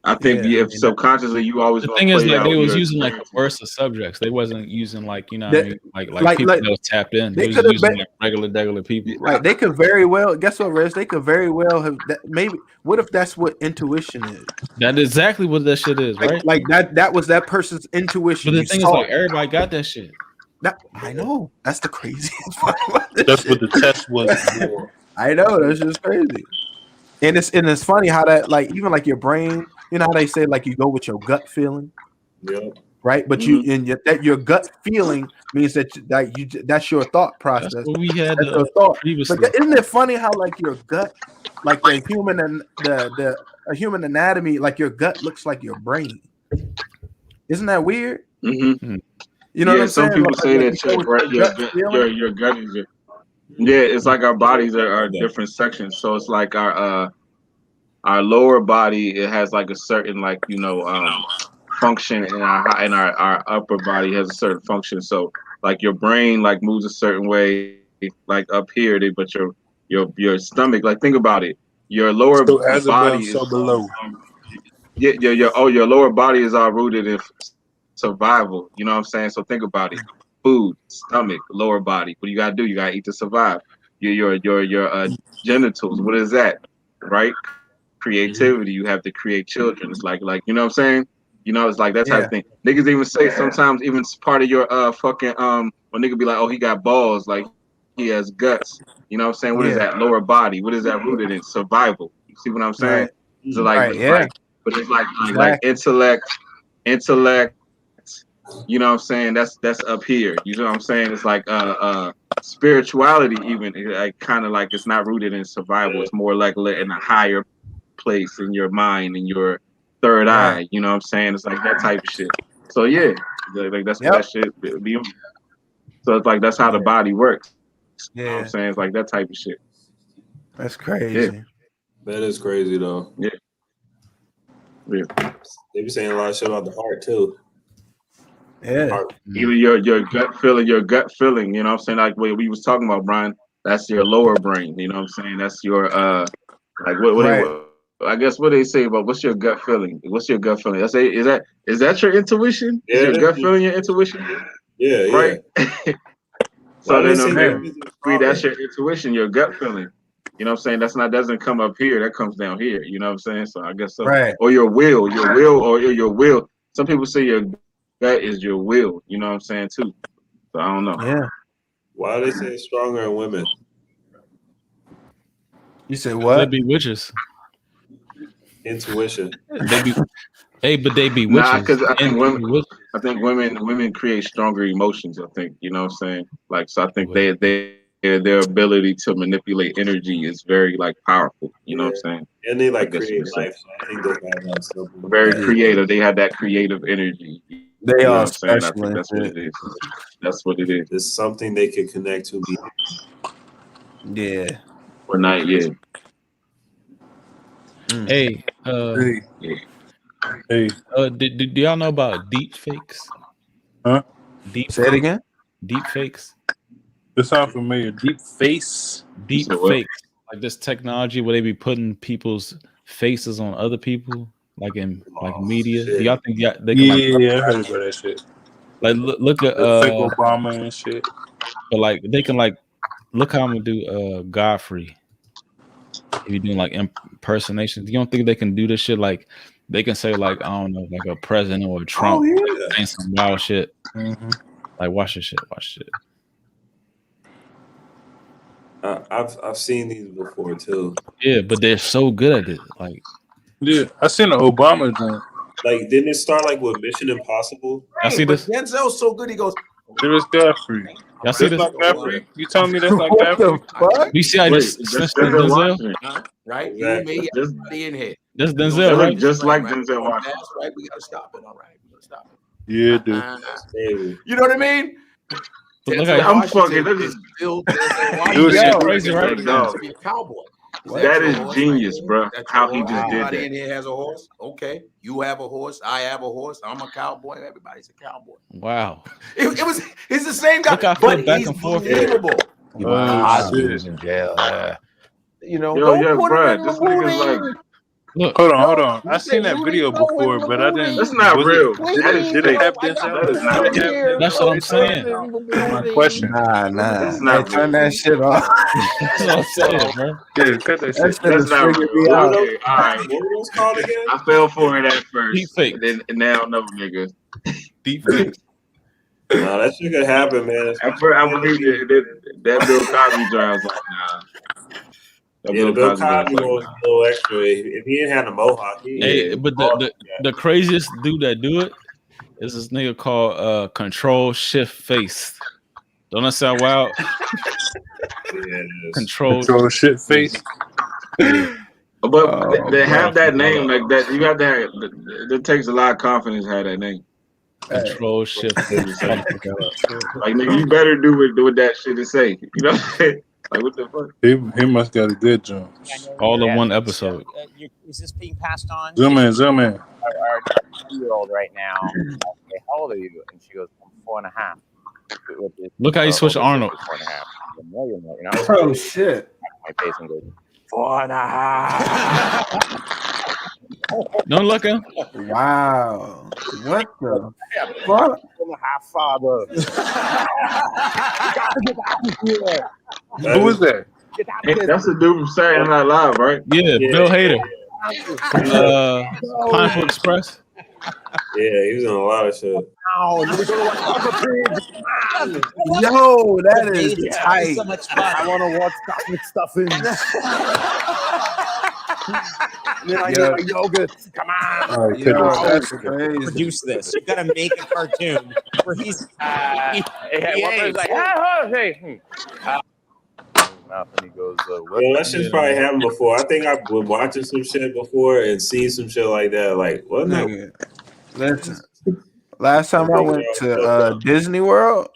I think if subconsciously you always the thing is like they was using like experiences. the worst of subjects. They wasn't using like what I mean like people that was tapped in. They was using like regular people. Right. They could very well guess what, Rez? They could very well have maybe what if that's what intuition is? That's exactly what that shit is, right? Like that was that person's intuition. But the thing is like everybody got that shit. I know. That's the craziest. That's what the test was for. I know, that's just crazy. And it's funny how that like even like your brain, you know how they say like you go with your gut feeling, right? But your gut feeling means that's your thought process. That's what we had your thought. previously. But isn't it funny how like your gut, like the human and the human anatomy, like your gut looks like your brain? Isn't that weird? Mm-hmm. You know what I'm some saying? people say that your gut is it's like our bodies are different sections. So it's like our lower body, it has like a certain like function, and our upper body has a certain function. So like your brain like moves a certain way like up here, but your stomach, like think about it, your lower body is below. Your lower body is all rooted in survival. You know what I'm saying? So think about it: food, stomach, lower body. What do you gotta do? You gotta eat to survive. Your genitals. What is that? Right? Creativity. You have to create children. It's like you know what I'm saying? It's like that type of thing. Niggas even say sometimes even part of your fucking when nigga be like, oh, he got balls, like he has guts. You know what I'm saying? What is that? Lower body. What is that rooted in? Survival. You see what I'm saying? Right. So like, but it's like intellect. You know what I'm saying? That's up here. You know what I'm saying? It's like spirituality even like kind of like it's not rooted in survival. It's more like in a higher place in your mind and your third eye. You know what I'm saying? It's like that type of shit. So yeah, like that's what that shit be. So it's like that's how the body works. You know what I'm saying? It's like that type of shit. That's crazy. Yeah. That is crazy though. Yeah. They be saying a lot of shit about the heart too. Yeah. Even your gut feeling, you know what I'm saying? Like what we was talking about, Brian, that's your lower brain, you know what I'm saying? That's your like what I guess what they say about what's your gut feeling? What's your gut feeling? Is that your intuition? Yeah, is your gut feeling your intuition? Yeah, right. So then that's your intuition, your gut feeling. You know what I'm saying? Doesn't come up here, that comes down here. You know what I'm saying? So I guess so. Right. Or your will. Some people say your gut is your will. You know what I'm saying too. So I don't know. Yeah. Why do they say it's stronger in women? You said what? They be witches. Intuition. They be witches. Nah, because I think women. I think women create stronger emotions. I think you know what I'm saying. Like so, I think their ability to manipulate energy is very like powerful. You know what I'm saying. And they like I guess you create could say. life. So I think they have that something. Very creative. They have that creative energy. They You know are what I'm saying? I special think and that's what shit. it is. That's what it is. It's something they can connect to. Yeah. Or not yet. Hey, Hey, do y'all know about deep fakes? huh? Say it again. Deep fakes. This sounds familiar. Deep face. Deep So what? fakes. Like this technology where they be putting people's faces on other people, like in like media. shit. Do y'all think they can Yeah, I heard about that shit. like look at The fake Obama and shit. but like they can like look how I'm gonna do Godfrey. If you're doing like impersonations, you don't think they can do this shit? Like they can say like I don't know, like a president or Trump saying some wild shit. Mm-hmm. Like watch this shit, watch shit. I've seen these before too. Yeah, but they're so good at it. Like Yeah, I seen the Obama joint. Like, didn't it start like with Mission Impossible? I see this. Denzel's so good. He goes. It was Godfrey. Y'all see That's this? like Godfrey? You telling me that's like What Godfrey? the fuck? You see, I Wait, just just snitched on Denzel Denzel. Washington. Right? Exactly. You, me, Just- everybody in here. That's They Denzel, look right? just like Right. Denzel Washington. That's right. We gotta stop it. All right, we gotta stop it. Yeah, dude. Hey, You know what I mean? But look Denzel at- I'm Washington fucking- this is is- still Denzel Dude, Washington. shit crazy, right? He wants to be a cowboy. That is your horse genius, there? bro. That's How your he horse? just did Everybody that. in here has a horse. Okay, you have a horse. I have a horse. I'm a cowboy. Everybody's a cowboy. Wow. It's the same guy, Look, I but flip back he's and forth. believable. Oh, He shit. was in jail. You know, Yo, don't yeah, put bro. it in the This nigga's like, movie. Look, Hold on. I You seen say that you video ain't know before, in the but I didn't. movie. that's not was real. It, That is did it fake. have I got Denzel? That is this not right real. here. That's what I'm saying. That's my question. Nah. That's not Hey, turn that shit off. that's what I'm saying, bro. Yeah, cut that That shit. shit That's is not freaking me real. out. Okay, all right. what were those called again? I fell for it at first. Deep fake. And now no, nigga. Deep fakes. No, that shit could happen, man. At first, I believe that Bill Cosby joint was like, nah. That Yeah, the Bill joint Cosby one was a little extra. If he didn't have the mohawk, Hey, but the craziest dude that do it is this nigga called Control Shift Face. Don't that sound wild? Control shit face. But they have that name like that. You got that. It takes a lot of confidence to have that name. Control Shift Face. Like nigga, you better do with that shit to say. You know what I'm saying? Like what the fuck? He must got a good jump. All in one episode. Is this being passed on? Zoom in. Our 2-year-old right now. Okay, how old are you? And she goes, I'm 4.5. Look how you switch Arnold. 4.5. You're not Oh shit! my face and goes 4.5. Don't look at him. Wow! What the fuck? 4.5, father. Who is that? Hey, that's the dude from Saturday Night Live, right? Yeah, Bill Hader. Pineapple Express. Yeah, he was in a lot of shit. Yo, that is tight. So much fun. I want to watch stuffing. Then I Yeah. need my yogurt. Come on. All right, Yo, cut that's crazy. Produce this. You gotta make a cartoon where he's Nothing. He goes, Well, that shit's probably happened before. I think I've been watching some shit before and seen some shit like that. Like, what? Nigga, listen. Last time I went to Disney World,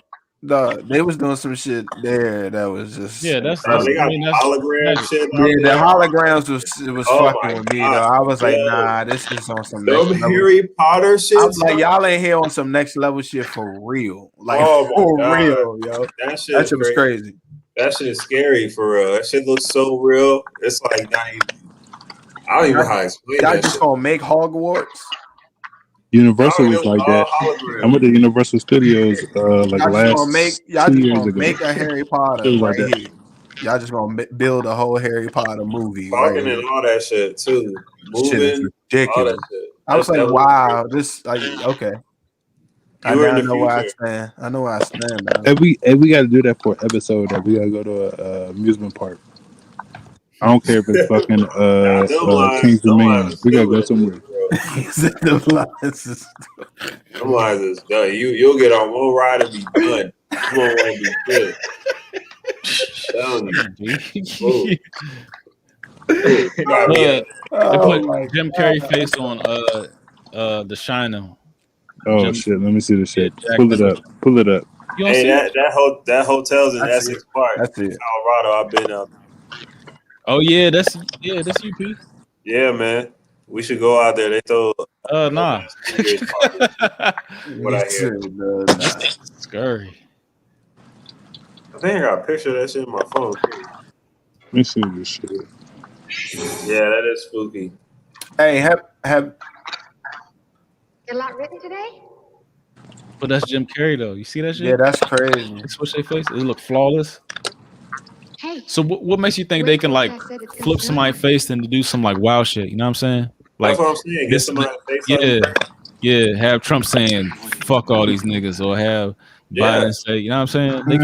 they was doing some shit there that was just Yeah, that's They got I mean, that's hologram shit. yeah. The holograms was Oh fucking my with me God, though. I was like, yo. nah, this is on some Them next level. Harry Potter shit. I'm like, y'all ain't here on some next level shit for real. Like Oh my for God. real, yo. that shit, That shit was crazy. That shit is scary for real. That shit looks so real. It's like not even. I don't even know how to explain Y'all that just shit. gonna make Hogwarts? Universal Oh, was it like all that. hologram. I went to Universal Studios like Y'all just last gonna make 2 years ago. make a Harry Potter It was like right that. here. Y'all just gonna build a whole Harry Potter movie. Right Talking here. and all that shit too. Shit is Moving, all ridiculous. that shit. I was That's like, definitely wow, this like okay. I You were in now the know where I future. stand. I know where I stand now. And we got to do that for an episode. That we got to go to a amusement park. I don't care if it's fucking Nah, them lines- King's them Dominion. lines We got to go stupid, somewhere. bro. He said them lines is Them lines is done. You'll get on one ride and be done. You won't want to do shit. Telling you. You gotta be They oh my put Jim Carrey face on The Shining. Oh shit! Let me see the shit. Jack Pull it up. Pull it up. You don't Hey, see it? that hotel's in That's Essex Park, That's it. Colorado. I've been out. Oh yeah, that's UP. Yeah, man. We should go out there. They throw Nah. what I hear. Scary. I think I got a picture of that shit in my phone. Let me see this shit. Yeah, that is spooky. Hey, have Get a lot written today? But that's Jim Carrey though. You see that shit? yeah, that's crazy. They switch their face. It look flawless. Hey. So what makes you think they can like flip somebody's face and do some like wild shit? You know what I'm saying? Like That's what I'm saying. Get somebody face yeah. Have Trump saying "fuck all these niggas" or have Biden say, you know what I'm saying? They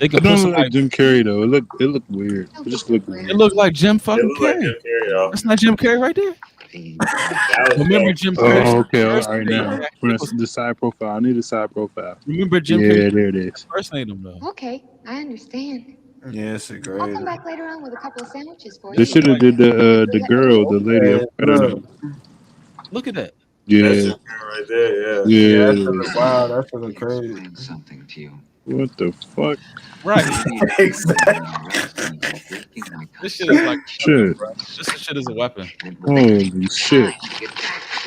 can It put don't look somebody. like Jim Carrey though. It look weird. It just look weird. It look like Jim It fucking look like Carrey. Jim Carrey, though. That's not Jim Carrey right there. That was Remember dope. Jim Carrey? Oh, okay. All right, now the side profile. I need a side profile. Remember Jim Yeah, Carrey? there it is. Impersonate him though. Okay, I understand. Yeah, it's a I'll great. come back later on with a couple of sandwiches for They you. should have did the girl, the lady. I don't know. Look at that. That's Yeah, Jim Carrey right there. yeah. That's wow, that's fucking crazy. Something to you. What the fuck? Right. Exactly. This shit is like Shit. this shit is a weapon. Holy shit.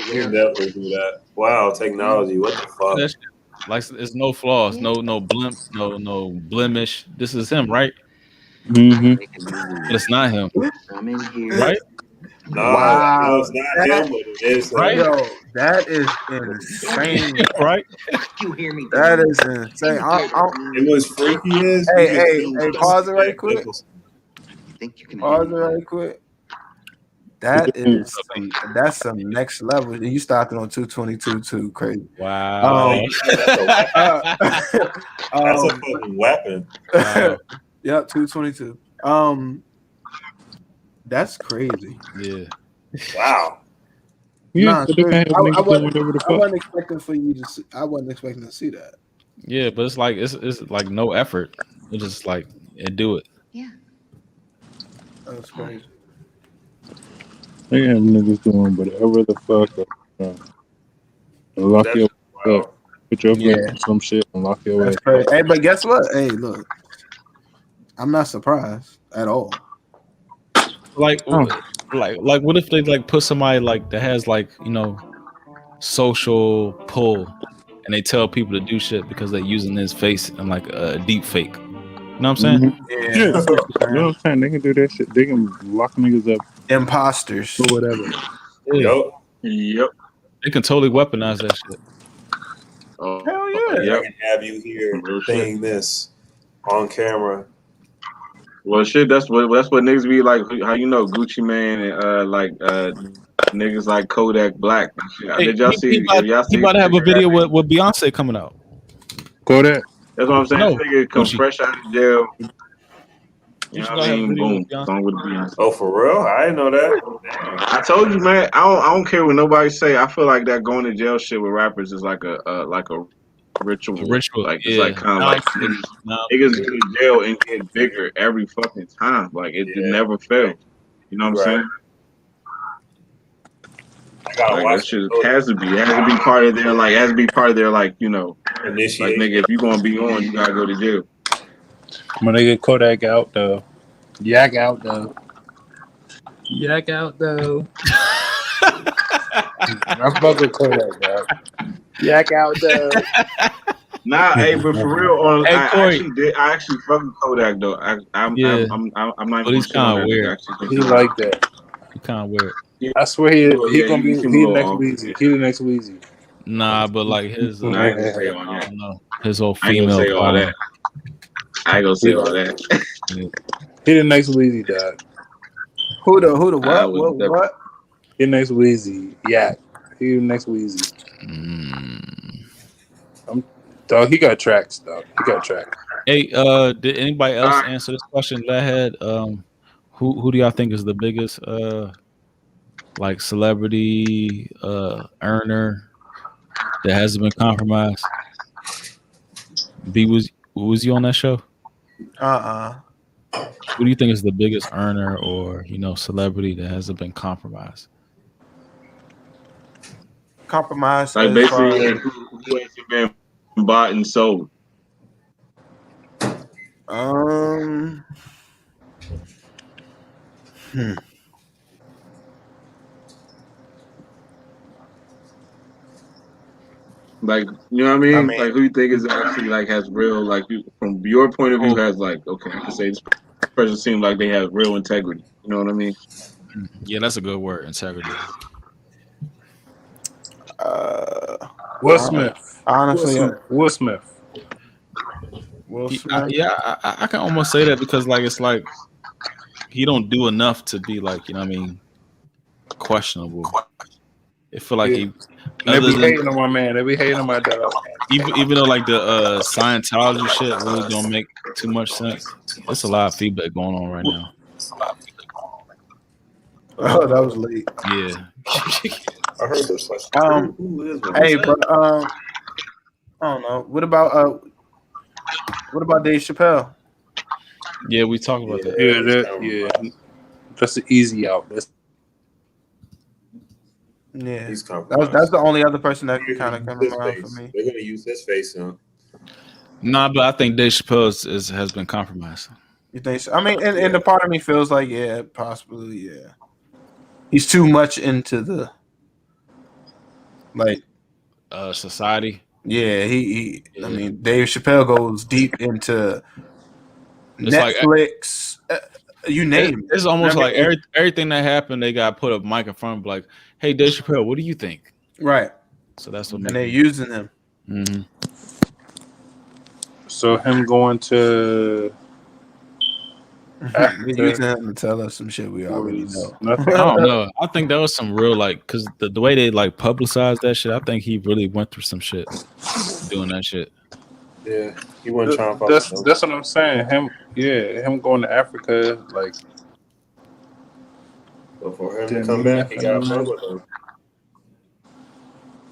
You can definitely do that. Wow, technology. What the fuck? That shit, like it's no flaws, no blimp, no blemish. This is him, right? Mm-hmm. But it's not him, I'm in here. right? No, Wow. no, it's not him, but it is him. Right? Yo, that is insane. Right? You hear me? That is insane. It was freaky as. Hey, pause it right quick. You think you can Pause it right quick. That's some next level. You started on 222 too. Crazy. Wow. That's a fucking weapon. Wow. Yep, 222. That's crazy. Yeah. Wow. Yeah, Nah, but they can't have niggas do whatever the I fuck. wasn't expecting for you to see. I wasn't expecting to see that. Yeah, but it's like no effort. It's just like do it. Yeah. That's crazy. They can have niggas doing whatever the fuck. Lock That's your wild. up. Put your Yeah. foot on some shit and lock your ass. That's crazy. Hey, but guess what? Hey, look. I'm not surprised at all. Like what if they like put somebody like that has like, you know, social pull and they tell people to do shit because they're using his face in like a deep fake. You know what I'm saying? Mhm. Yeah, you know what I'm saying? They can do that shit. They can lock niggas up Imposters. or whatever. Yeah. Yep. They can totally weaponize that shit. Oh, Hell yeah. I can have you here saying this on camera. well, shit. That's what niggas be like. How you know Gucci Man and niggas like Kodak Black. Hey, Did y'all see? he about to have a video with Beyonce coming out. Kodak. That's what I'm saying. No, This nigga come Gucci. fresh out of jail. You Gucci know gonna what I have a mean? video Boom. with Beyonce. Song with Beyonce. Oh, for real? I didn't know that. I told you, man. I don't care what nobody say. I feel like that going to jail shit with rappers is like a ritual. A ritual, Like it's yeah. like kind of like niggas go to jail and get bigger every fucking time. Like it never fails. You know what I'm saying? I gotta Like watch that shit has to be. It has to be part of their like. It has to be part of their like. You know, like initiation. nigga, if you gonna be on, you gotta go to jail. When they get Kodak out though. Yak out though. Yak out though. I fuck with Kodak, bro. Yak out though. Nah, hey, but for real, Hey, Corey. I actually fuck with Kodak though. I'm Yeah. not. But he's kind of weird. He like that. He kind of weird. I swear he gonna be you seem he a the little next Weezy. He the next Weezy. Nah, but like his Nah, I ain't gonna say all I that. don't know, his whole I ain't gonna female say all that. I ain't gonna say all that. He the next Weezy, dog. Who the I what? would What? He the next Weezy. Yak. He the next Weezy. Dog, he got tracks, dog. He got tracks. Hey, did anybody else answer this question that I had? Who do y'all think is the biggest like celebrity earner that hasn't been compromised? B, was you on that show? Who do you think is the biggest earner or celebrity that hasn't been compromised? Compromised. Like basically, who hasn't been bought and sold? Like, you know what I mean? Like, who you think is actually like has real, like, from your point of view, has like, okay, I can say this person seems like they have real integrity. You know what I mean? Yeah, that's a good word, integrity. Will Smith. Honestly, Will Smith. I can almost say that because like it's like he don't do enough to be like questionable. It feel like he. They be hating on my man. They be hating on my dog. Even though like the Scientology shit really don't make too much sense. There's a lot of feedback going on right now. Oh, that was late. Yeah. I heard this. Hey, but I don't know. What about Dave Chappelle? Yeah, we talked about that. Yeah, that's an easy out. Yeah, He's that's the only other person that can kind of come around for me. They're gonna use his face soon. Nah, but I think Dave Chappelle has been compromised. You think so? I mean, and the part of me feels like, yeah, possibly, yeah. He's too much into the society. Yeah, he I mean, Dave Chappelle goes deep into It's Netflix. You name it. It's almost like everything that happened, they got put a mic in front of like, hey, Dave Chappelle, what do you think? Right. So that's what. And they're using him. Mm-hmm. So him going to. They're using him to tell us some shit we already know. I don't know. I think that was some real because the way they like publicized that shit, I think he really went through some shit doing that shit. Yeah, he wasn't trying to. That's what I'm saying. Him going to Africa, like. But for him to come back, he got fun with him.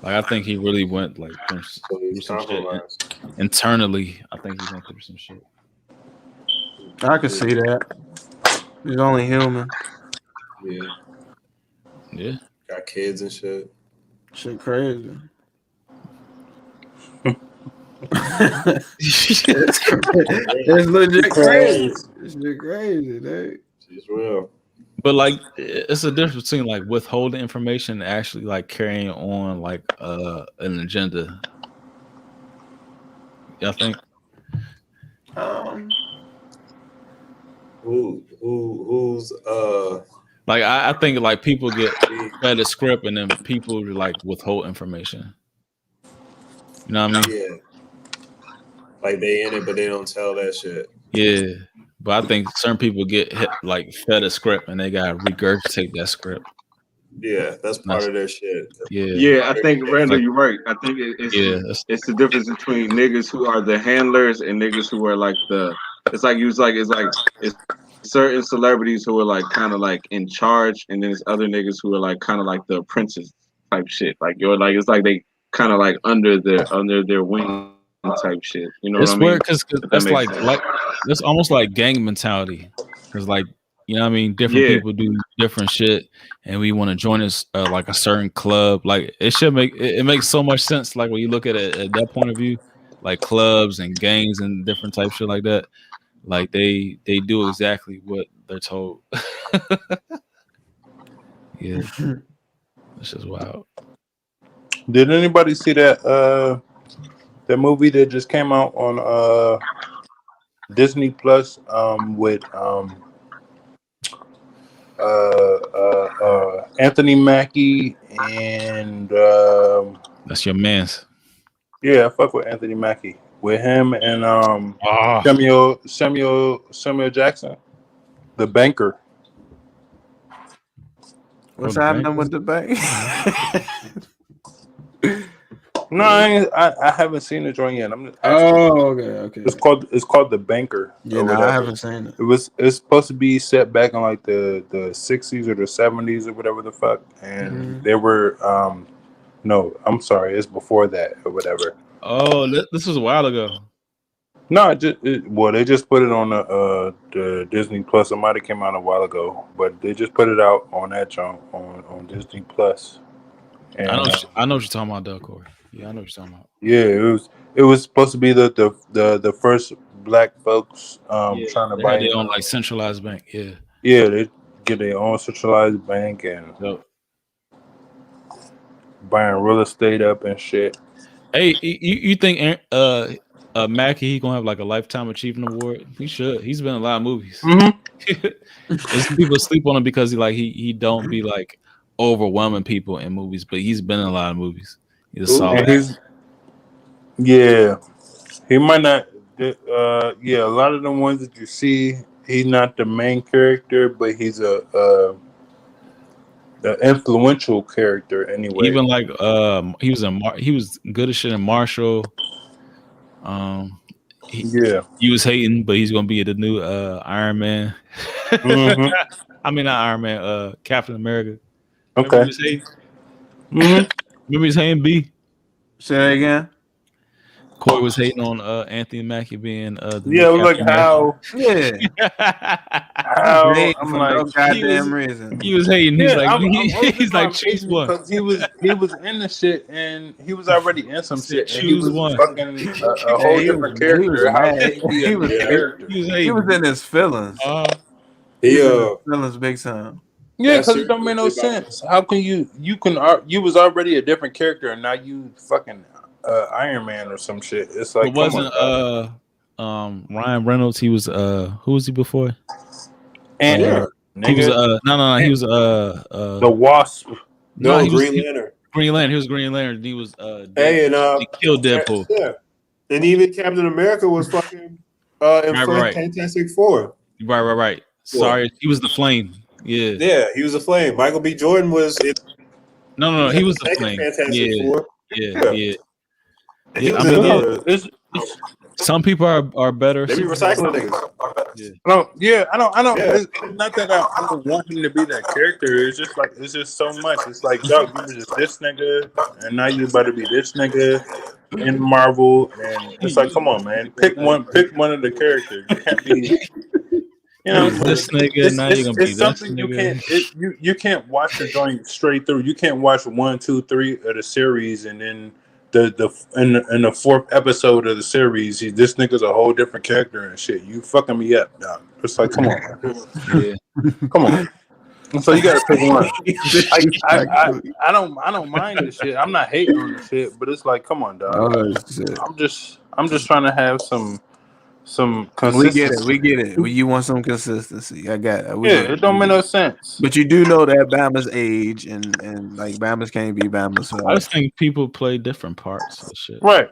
Like I think he really went like through some shit internally. I think he went through some shit. I could see that. He's only human. Yeah. Yeah. Got kids and shit. Shit crazy. It's legit crazy. It's legit crazy, dude. It's real. But like, it's a difference between like withholding information and actually like carrying on like an agenda. I think. Who's like I think like people get fed a script and then people like withhold information. You know what I mean? Yeah. Like they in it, but they don't tell that shit. Yeah, but I think certain people get like fed a script and they gotta regurgitate that script. Yeah, that's part of their shit. Yeah, I think Randall, you're right. I think it's the difference between niggas who are the handlers and niggas who are like it's certain celebrities who are like kind of like in charge, and then there's other niggas who are like kind of like the apprentices type shit. Like it's like they kind of like under their wing type shit. You know it's what I mean? Weird because that's like it's almost like gang mentality. Because like you know what I mean, different people do different shit, and we want to join us like a certain club. Like it makes so much sense. Like when you look at it at that point of view, like clubs and gangs and different type shit like that. Like they do exactly what they're told. Yeah, it's just wild. Did anybody see that movie that just came out on Disney Plus with Anthony Mackie and that's your man's. Yeah, I fuck with Anthony Mackie. With him and Samuel Jackson, the banker. What's happening with the bank? No, I haven't seen the joint yet. I'm just asking. Okay. It's called The Banker. Yeah, or no, I whatever. haven't seen it. It's supposed to be set back in like the 60s or the 70s or whatever the fuck, and they were no, I'm sorry, it's before that or whatever. Oh, this was a while ago. No, they just put it on the Disney Plus. It might have came out a while ago, but they just put it out on that junk on Disney Plus. And, I know what you're talking about, though, Corey. Yeah, I know what you're talking about. Yeah, it was supposed to be the first black folks trying to They buy had their own like centralized bank. Yeah. Yeah, they get their own centralized bank and buying real estate up and shit. Hey, you think Mackie he gonna have like a lifetime achievement award? He should. He's been in a lot of movies. And some people sleep on him because he don't be like overwhelming people in movies, but he's been in a lot of movies. He's a solid. He might not. A lot of the ones that you see, he's not the main character, but he's a influential character anyway. Even like he was good as shit in Marshall. He was hating, but he's gonna be the new Iron Man. I mean, not Iron Man, Captain America. Okay. Remember he was hating B. Say that again. Corey was hating on Anthony Mackie being the it was like how I'm like no goddamn reason. He was hating. He's like choose one. Because he was in the shit and he was already in some shit. Choose one. Fucking a whole different character. He was in his feelings. Feelings big time. Yeah, because it don't make no sense. How can you was already a different character and now you fucking Iron Man or some shit. It's like it wasn't Ryan Reynolds. He was who was he before? And he was no he was the Wasp. No, Green Lantern. Green Lantern. He was Green Lantern. He was he killed Deadpool. Yeah. And even Captain America was fucking in Fantastic Four. Right. Sorry, he was the Flame. Yeah, he was a Flame. Michael B. Jordan was in No, he was the Flame. Fantastic Four. Yeah. Some people are better. They be recycling niggas. I don't. It's not that I don't want him to be that character. It's just so much. It's like, dog, you was just this nigga, and now you about to be this nigga in Marvel, and it's like, come on, man, pick one of the characters. You can't be. This nigga. Now you're gonna be this nigga. You can't watch the joint straight through. You can't watch 1, 2, 3 of the series, and then in the fourth episode of the series, this nigga's a whole different character and shit. You fucking me up, dog. It's like, come on, man. Come on. So you gotta pick one. I don't mind this shit. I'm not hating on this shit, but it's like, come on, dog. I'm just trying to have some consistency. We get it. You want some consistency. I got it. It don't make no sense. But you do know that Bama's age and like Bama's can't be Bama's. So I just think people play different parts of shit. Right.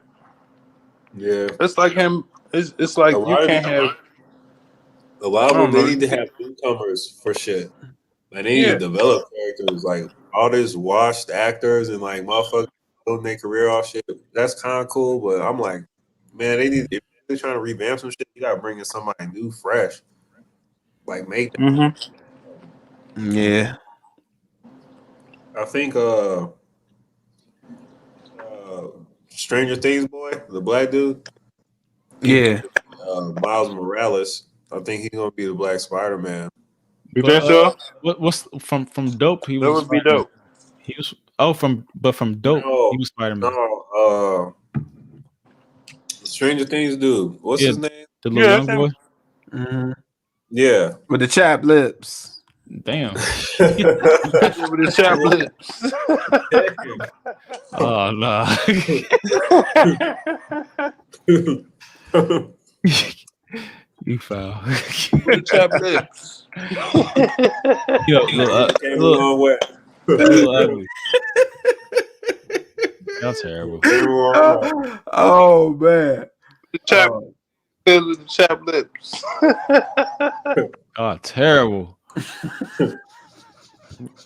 Yeah. It's like him. It's like you can't have. A lot of them, they need to have newcomers for shit. Like, they need to develop characters. Like, all this washed actors and like motherfuckers building their career off shit. That's kind of cool, but I'm like, man, if they're trying to revamp some shit, you gotta bring in somebody new, fresh. Like, make them. Yeah. I think Stranger Things boy, the black dude. Yeah. Miles Morales. I think he's gonna be the Black Spider-Man. You think so? What's from Dope? He was. That would be dope. He was from Dope. He was Spider-Man. No, Stranger Things dude. What's his name? The little young boy. Mm-hmm. Yeah, with the chapped lips. Damn. With the chapped lips. Oh no. You foul. With the chapped lips. Yo, little ugly. That's terrible. Oh man. The chapped lips. Oh, terrible.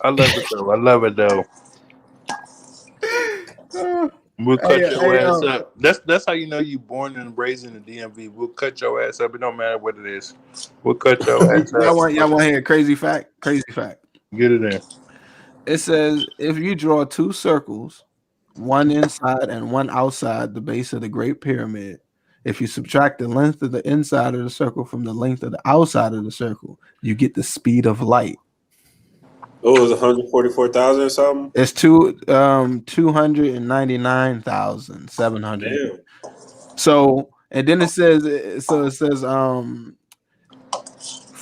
I love it though. We'll cut Hey, your hey, ass up. That's how you know you born and raised in the DMV. We'll cut your ass up. It don't matter what it is. We'll cut your ass y'all up. want to hear a crazy fact? Crazy fact. Get it in. It says if you draw two circles, one inside and one outside the base of the Great Pyramid, if you subtract the length of the inside of the circle from the length of the outside of the circle, you get the speed of light. Oh, it was 144,000 or something. It's 299,700. Damn. So and then it says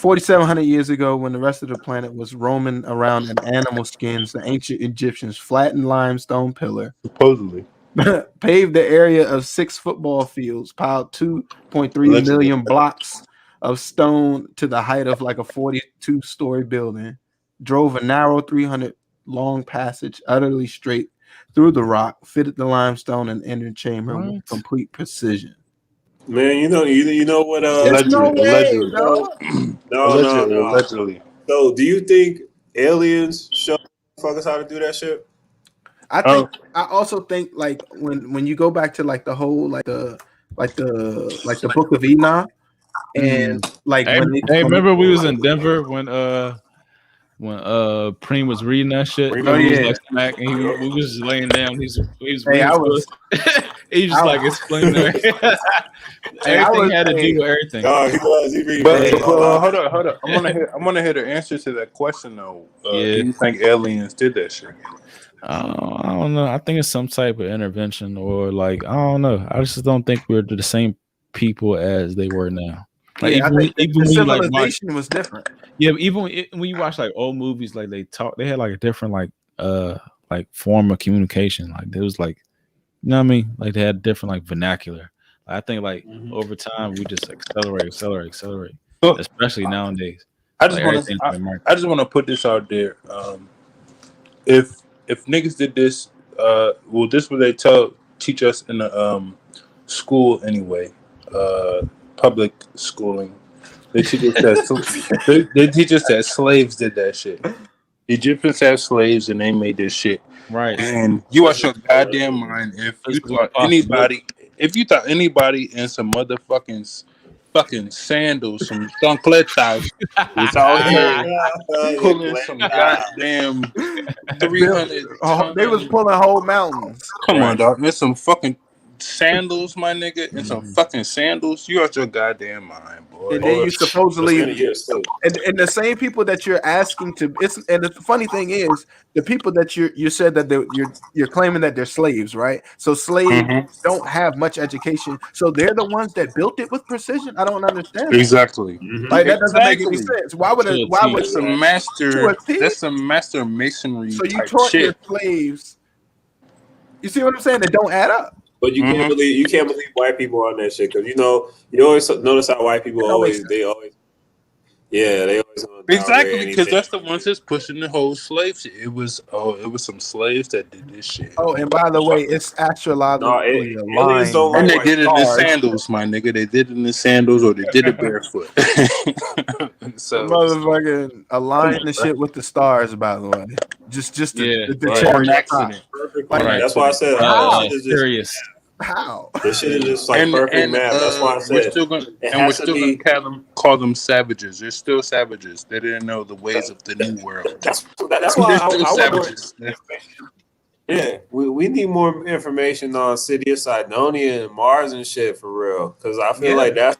4,700 years ago, when the rest of the planet was roaming around in animal skins, the ancient Egyptians flattened limestone pillar, Supposedly. paved the area of 6 football fields, piled 2.3 million blocks of stone to the height of like a 42-story building, drove a narrow 300 long passage utterly straight through the rock, fitted the limestone and inner chamber with complete precision. Man, you know what? Allegedly. No. Allegedly. So, do you think aliens show motherfuckers how to do that shit? I also think like when you go back to like the whole like the Book of Enoch and like remember we was in Denver when Preem was reading that shit. Oh, He was yeah. like smack, and we was just laying down. He was Hey, reading he just like explaining everything had to do with everything. Oh, he was. He read. But hold up. I'm gonna hear the answer to that question though. Do you think aliens did that shit? I don't know. I think it's some type of intervention, or like I don't know. I just don't think we're the same people as they were now. Like I think the when you, like, civilization was different. Yeah, but even when you watch like old movies, like they had like a different like form of communication. Like there was like, you know what I mean? Like they had different like vernacular. I think like over time we just accelerate, especially nowadays. I just want to put this out there. If niggas did this, this what they teach us in the school anyway, public schooling. They teach us that they teach us that slaves did that shit. Egyptians had slaves and they made this shit. Right. And you out your goddamn mind if you thought anybody in some motherfucking fucking sandals, some chancletas was out here pulling some goddamn 300. They was pulling whole mountains. Come on, dog. There's some fucking sandals, my nigga, and some fucking sandals. You out your goddamn mind, boy. And then you supposedly, and the same people that you're asking to, and the funny thing is, the people that you said that you're claiming that they're slaves, right? So slaves don't have much education, so they're the ones that built it with precision. I don't understand. Exactly. Like that doesn't make any sense. Why would some master? That's some master masonry. So you type taught shit. your slaves. You see what I'm saying? That don't add up. But you can't believe white people on that shit, because you always notice how white people always exactly, because that's the ones that's pushing the whole slave shit. It was some slaves that did this shit. Oh, and by the way, it's astrologically aligned. And they did it in sandals, my nigga. They did it in sandals, or they did it barefoot. So motherfucking align the shit with the stars. By the way, just the cherry accident. Right. That's why I said serious. How? This shit is just like perfect math. That's why I said we're still gonna call them savages. They're still savages. They didn't know the ways of the new world. That's why I savages. Yeah, we need more information on City of Cydonia and Mars and shit for real, because I feel like that's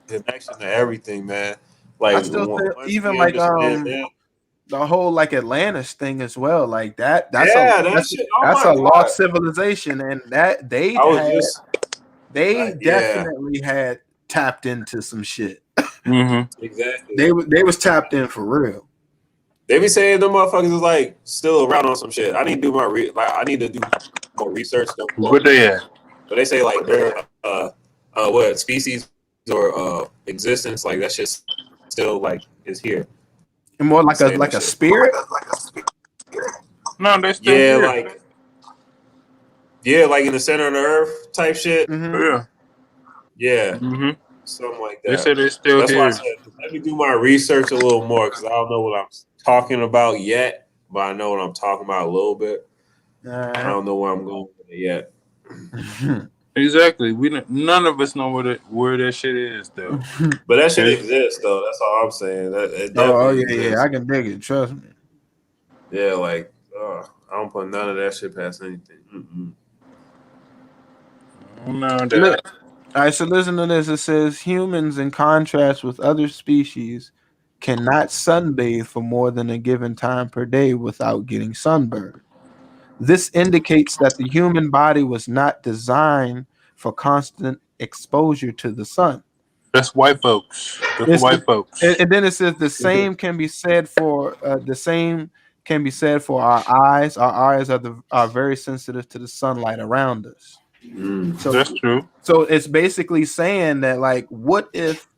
the connection to everything, man. Like I still think even like the whole like Atlantis thing as well, like that's a lost civilization, and that they definitely had tapped into some shit. Exactly. They was tapped in for real. They be saying them motherfuckers is like still around on some shit. I need to do I need to do more research. Where they at? But they say like they're what species or existence, like that shit still like is here. And more like a spirit. No, they're still here. like in the center of the earth type shit. Yeah. Something like that. They said they're still here. That's why I said let me do my research a little more, because I don't know what I'm talking about yet, but I know what I'm talking about a little bit. I don't know where I'm going with it yet. Exactly. None of us know where that shit is though. But that shit exists though. That's all I'm saying. That it Oh definitely yeah, exists. yeah. I can dig it. Trust me. Yeah, like I don't put none of that shit past anything. No, Look, all right, so listen to this. It says humans, in contrast with other species, cannot sunbathe for more than a given time per day without getting sunburned. This indicates that the human body was not designed for constant exposure to the sun. that's white folks. That's white folks. And then it says the same can be said for our eyes. Our eyes are very sensitive to the sunlight around us. So That's true. So it's basically saying that, like, what if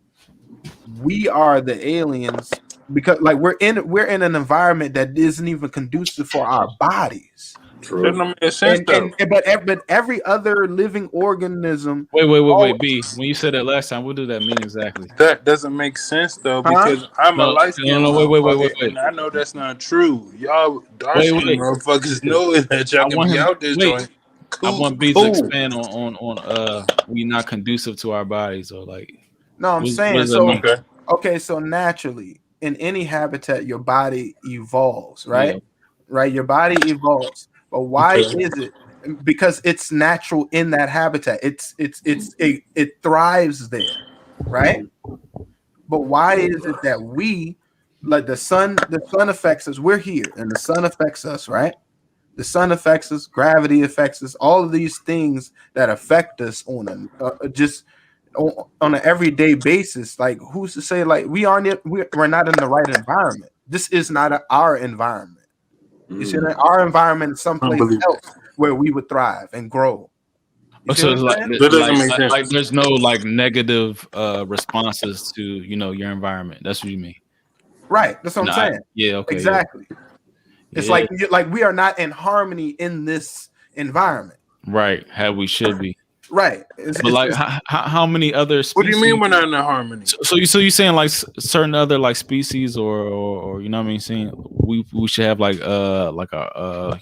we are the aliens? Because like we're in an environment that isn't even conducive for our bodies. True. That don't make sense though. But every other living organism. Wait, B. When you said that last time, what did that mean exactly? That doesn't make sense though, because I'm a light skinned wait. and I know that's not true. Y'all dark skinned motherfuckers know that y'all can be out there joint. I want B to expand on we not conducive to our bodies, or like. No, I'm saying so. Okay, so naturally in any habitat, your body evolves, right? Yeah. Right, your body evolves. But why is it? Because it's natural in that habitat. It thrives there, right? But why is it that we, like the sun affects us? We're here, and the sun affects us, right? The sun affects us, gravity affects us, all of these things that affect us on an everyday basis. Like, who's to say like we're not in the right environment? This is not our environment. It's in our environment, someplace else where we would thrive and grow. So like there's no like negative responses to your environment. That's what you mean, right? That's what I'm saying. Yeah, okay, exactly. Yeah. It's like we are not in harmony in this environment, right? How we should be, right? But how many other species? What do you mean we're not in harmony? So you saying like certain other like species or you know what I mean? Saying we should have like a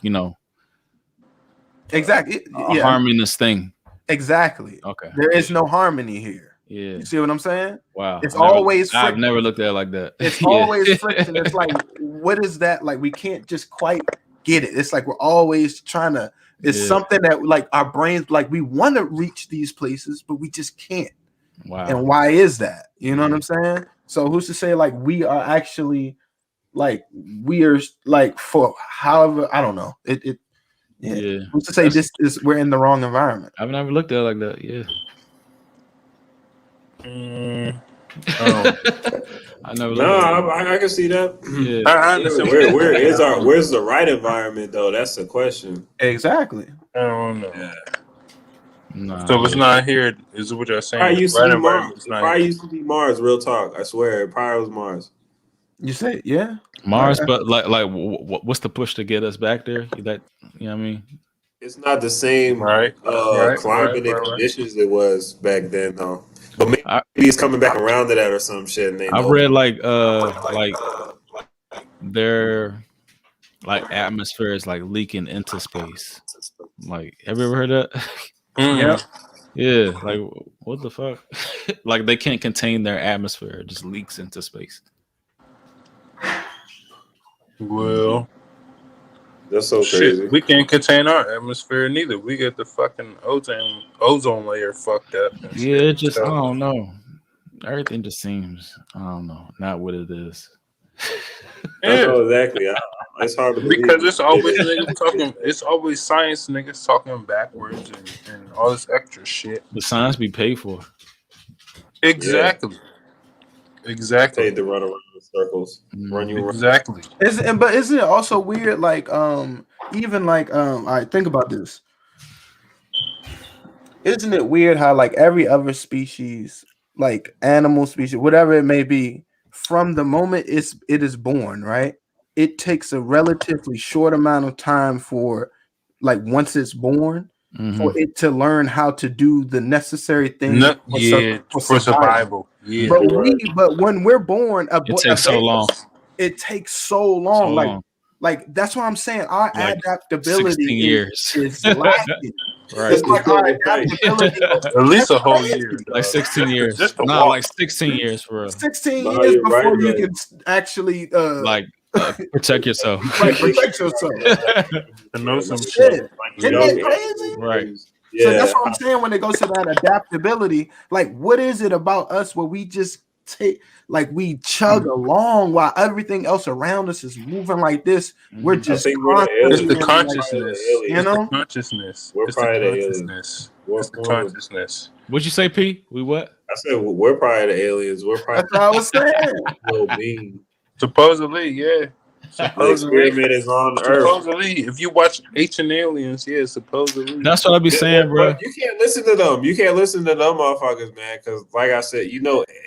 exactly harmonious thing. Exactly. Okay. There is no harmony here. Yeah. You see what I'm saying? Wow. It's always friction. I've never looked at it like that. It's always friction. It's like, what is that? Like, we can't just quite get it. It's like we're always trying to. It's something that like our brains like we want to reach these places, but we just can't. Wow. And why is that? You know what I'm saying? So who's to say like we are actually like we are like for however I don't know it. Yeah. Who's to say we're in the wrong environment? I've never looked at it like that. Yeah. I never. No, I can see that. Yeah. I understand. Where's the right environment though? That's the question. Exactly. I don't know. Yeah. No, so it's not here. Is what you're saying? It probably used to be Mars. Real talk. I swear. It probably was Mars. You say yeah, Mars, but like, what's the push to get us back there? That you know what I mean? It's not the same climate and conditions it was back then, though. But maybe it's coming back around to that or some shit. And I read like their like atmosphere is like leaking into space. Like, have you ever heard that? Yeah. Yeah. Like, what the fuck? Like, they can't contain their atmosphere; it just leaks into space. Well, that's so crazy. We can't contain our atmosphere neither. We get the fucking ozone layer fucked up. Yeah, it just I don't know. Everything just seems not what it is. Yeah, exactly. It's hard to believe because it's always niggas talking. It's always science niggas talking backwards and all this extra shit. The science be paid for. Exactly. Yeah. Exactly. Paid to run around in circles. Run you exactly. But isn't it also weird? Like even like all right, think about this. Isn't it weird how like every other species, like animal species, whatever it may be, from the moment it is born, right? It takes a relatively short amount of time for, like, once it's born, for it to learn how to do the necessary things for survival. Yeah. But when we're born, it takes so long. It takes so long. Like that's what I'm saying. Our Like adaptability 16 years. is lacking. Right. It's like our adaptability. At least a whole year. Like 16 years. Just to No, walk. like 16 years for real. 16 No, years you're right, before you right. can actually Like protect yourself. like protect yourself. To know some Shit. shit. Isn't that crazy? Right. So Yeah. that's what I'm saying when it goes to that adaptability. Like, what is it about us where we just take, like, we chug along while everything else around us is moving like this? We're just think we're the It's the aliens. consciousness. You know? It's the consciousness. We're It's the probably the aliens. consciousness. We're It's the probably- consciousness. What'd you say, P? We what? I said we're probably the aliens. We're probably That's what I was saying. little being. Supposedly, yeah. The Supposedly, experiment is on Earth. supposedly, if you watch Ancient Aliens, yeah, supposedly. That's what I be saying, bro. But you can't listen to them. You can't listen to them motherfuckers, man. Because, like I said,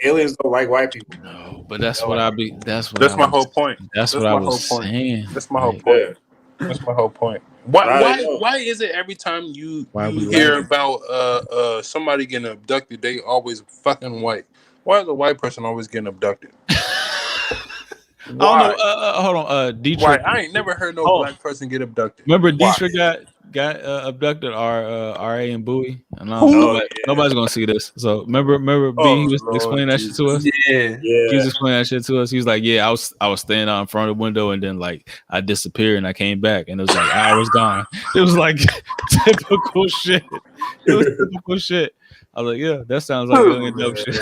aliens don't like white people. No, but that's what I be. That's what. That's I my was- whole point. That's what my I whole was point. saying. That's my whole Like, point. That's my whole point. Why is it every time you we hear like about somebody getting abducted, they always fucking white? Why is a white person always getting abducted? I don't know. Hold on. Dietrich. Why? I ain't never heard no black person get abducted. Remember Why? Dietrich got abducted, RA and Bowie. I know Oh, nobody's gonna see this. So remember B, he was Lord explaining that shit to us. Yeah. He was explaining that shit to us. He was like, "Yeah, I was standing out in front of the window, and then like I disappeared, and I came back, and it was like I was gone." It was like typical shit. It was typical shit. I was like, "Yeah, that sounds like alien abduction."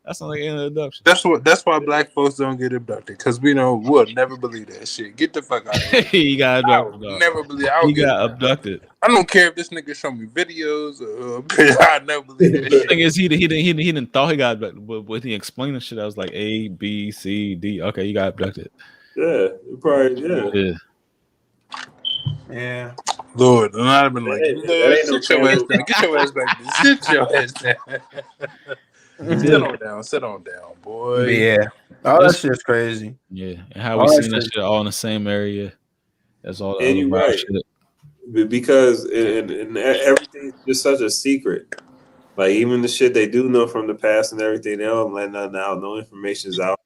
That sounds like alien abduction. That's why black folks don't get abducted, because we'll never believe that shit. Get the fuck out of here. He got abducted. dog. Never believe. He got abducted. I don't care if this nigga show me videos. I never believe that The shit. thing is, he didn't thought he got abducted, but when he explained the shit, I was like A, B, C, D. Okay, you got abducted. Yeah, probably. Yeah. Lord, and I'd have been like, That ain't no sit your ass down. Get your ass back there. Sit your ass down. Sit on down, boy. Yeah. Oh, that shit's crazy. Yeah, and how we seen that shit all in the same area. That's all. And you're right. Shit. Because and everything's just such a secret. Like even the shit they do know from the past and everything, they don't let nothing out. No information's out.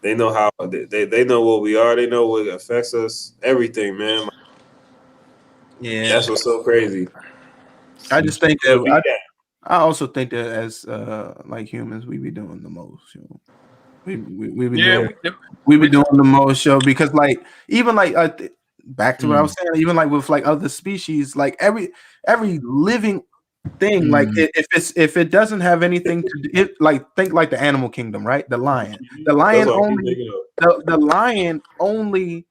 They know how they know what we are. They know what affects us. Everything, man. Yeah. That's what's so crazy. I just think that I also think that as like humans, we be doing the most. You know? We be doing the most, show, because like even like back to what I was saying, even like with like other species, like every living thing, like if it doesn't have anything to it, like think like the animal kingdom, right? The lion only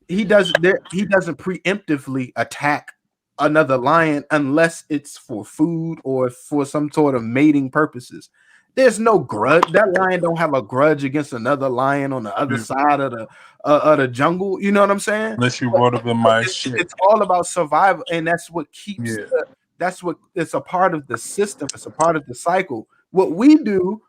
he doesn't preemptively attack another lion unless it's for food or for some sort of mating purposes. There's no grudge. That lion don't have a grudge against another lion on the other side of the jungle. You know what I'm saying? Unless you wrote up in my shit. It's all about survival, and that's what keeps. That's what it's a part of the system. It's a part of the cycle. What we do,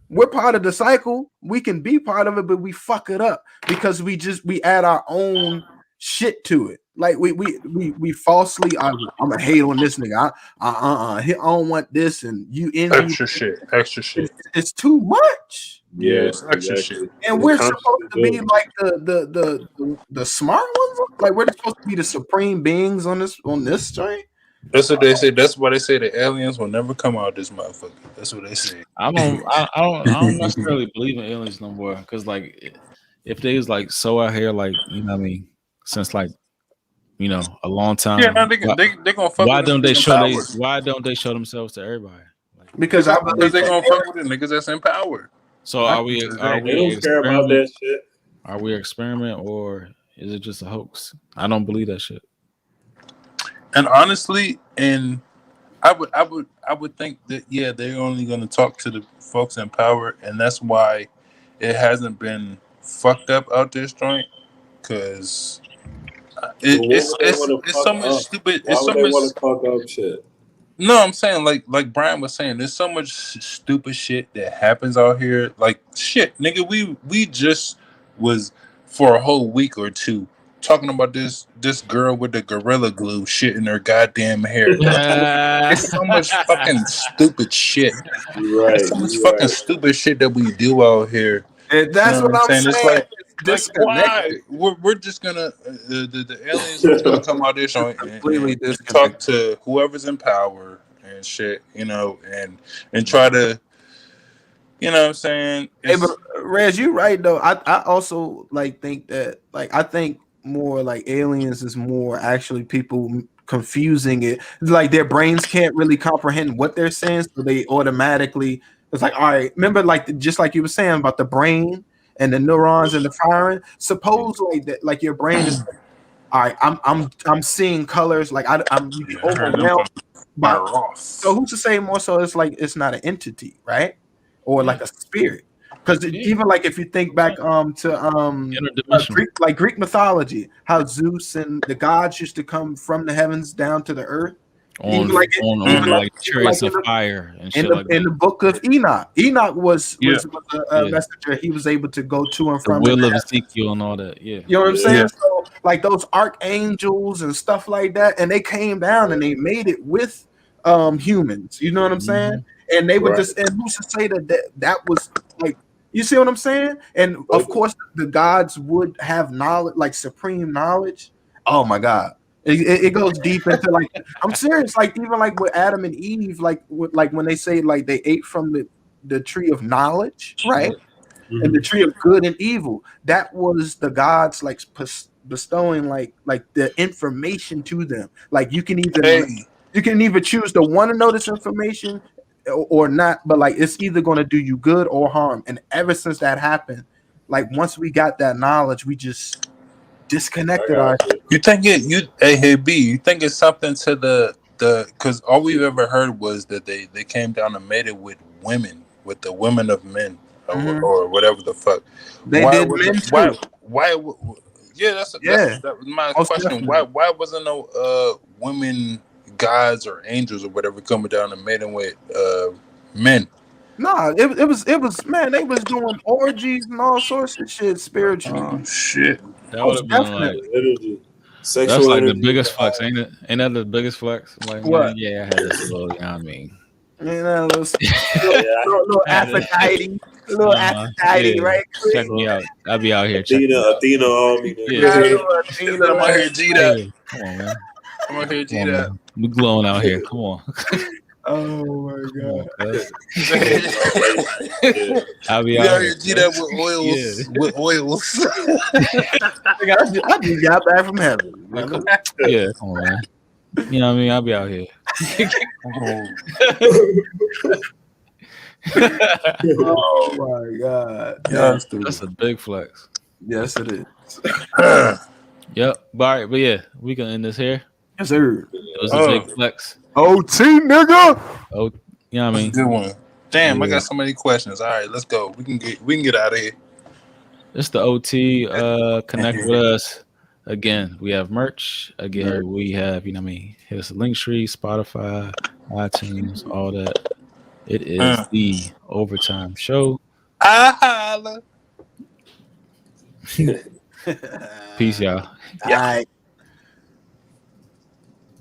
we're part of the cycle. We can be part of it, but we fuck it up because we add our own shit to it. Like we falsely. I'm gonna hate on this nigga. I don't want this, and you extra shit. It's too much. Yeah, it's extra shit. And we're supposed to be like the smart ones. Like we're supposed to be the supreme beings on this joint. That's what they say. That's why they say the aliens will never come out of this motherfucker. That's what they say. I don't necessarily believe in aliens no more, because like if they was like so out here, like you know what I mean, since like a long time. Yeah, no, they gonna fuck. Why with don't they show powers. Why don't they show themselves to everybody? Like, because they gonna fuck with the niggas that's in power. So are we? They don't care about that shit. Are we an experiment or is it just a hoax? I don't believe that shit. And honestly, I would think that they're only gonna talk to the folks in power, and that's why it hasn't been fucked up out this joint, because it's so much stupid. It's so much fuck up shit. No, I'm saying like Brian was saying, there's so much stupid shit that happens out here. Like shit, nigga, we just was for a whole week or two talking about this girl with the gorilla glue shit in her goddamn hair. It's so much fucking stupid shit. Right. It's so much fucking stupid shit that we do out here. And that's what I'm saying. It's like disconnected. Why? We're just gonna the aliens are gonna come out this joint Completely and disconnected. talk to whoever's in power and shit, and try to, you know what I'm saying? Hey, but Rez, you right though. I also think that I think more like aliens is more actually people confusing it. Like their brains can't really comprehend what they're saying, so they automatically it's like, all right, remember just like you were saying about the brain and the neurons and the firing. Suppose that your brain is like, all right, I'm seeing colors, I'm you get overwhelmed by so who's to say more so it's like it's not an entity, right? Or like a spirit. Because even if you think back to Greek mythology, how Zeus and the gods used to come from the heavens down to the earth. On chariots of fire and shit in the book of Enoch was a messenger. He was able to go to and the from will of Ezekiel and all that. Yeah, you know what I'm saying? So those archangels and stuff like that, and they came down and they made it with humans. You know what I'm saying? And they would just, and who's to say that was you see what I'm saying? And of course, the gods would have knowledge, supreme knowledge. Oh my God. It goes deep into I'm serious, even with Adam and Eve, when they say they ate from the tree of knowledge, right? Mm-hmm. And the tree of good and evil, that was the gods bestowing the information to them. You can either choose to want to know this information or not, but it's either going to do you good or harm. And ever since that happened, once we got that knowledge, we just disconnected our. You think you think it's something to the because all we've ever heard was that they came down and made it with the women of men or whatever the fuck. They did men too. Why that was my question. Definitely. Why wasn't no women gods or angels or whatever coming down and mating with men? Nah, it was man, they was doing orgies and all sorts of shit spiritually. Oh shit. That would have been that's the biggest flex, ain't it? Ain't that the biggest flex? What? Man, yeah, I had this little, you know what I mean? Yeah, little Aphrodite, right? Check me out. I'll be out here. Athena on me. Athena, I'm out here, G-Dub. Come on, man. I'm out here, G-Dub. We glowing out here. Come on. Oh my God! I'll be out here. G-Dub with oils. Yeah. With oils. I just got back from heaven. Yeah, come on, man. You know what I mean? I'll be out here. Oh my God! That's a big flex. Yes, it is. Yep. But yeah, we can end this here. Yes, sir. It was a big flex. OT, nigga. Oh, you know what I mean? Good one. Damn, I got so many questions. All right, let's go. We can get out of here. It's the OT. Connect with us. Again, we have merch. Again, we have, you know what I mean? Hit us a Linktree, Spotify, iTunes, all that. It is the OverTime show. Holla. Peace, y'all. All right.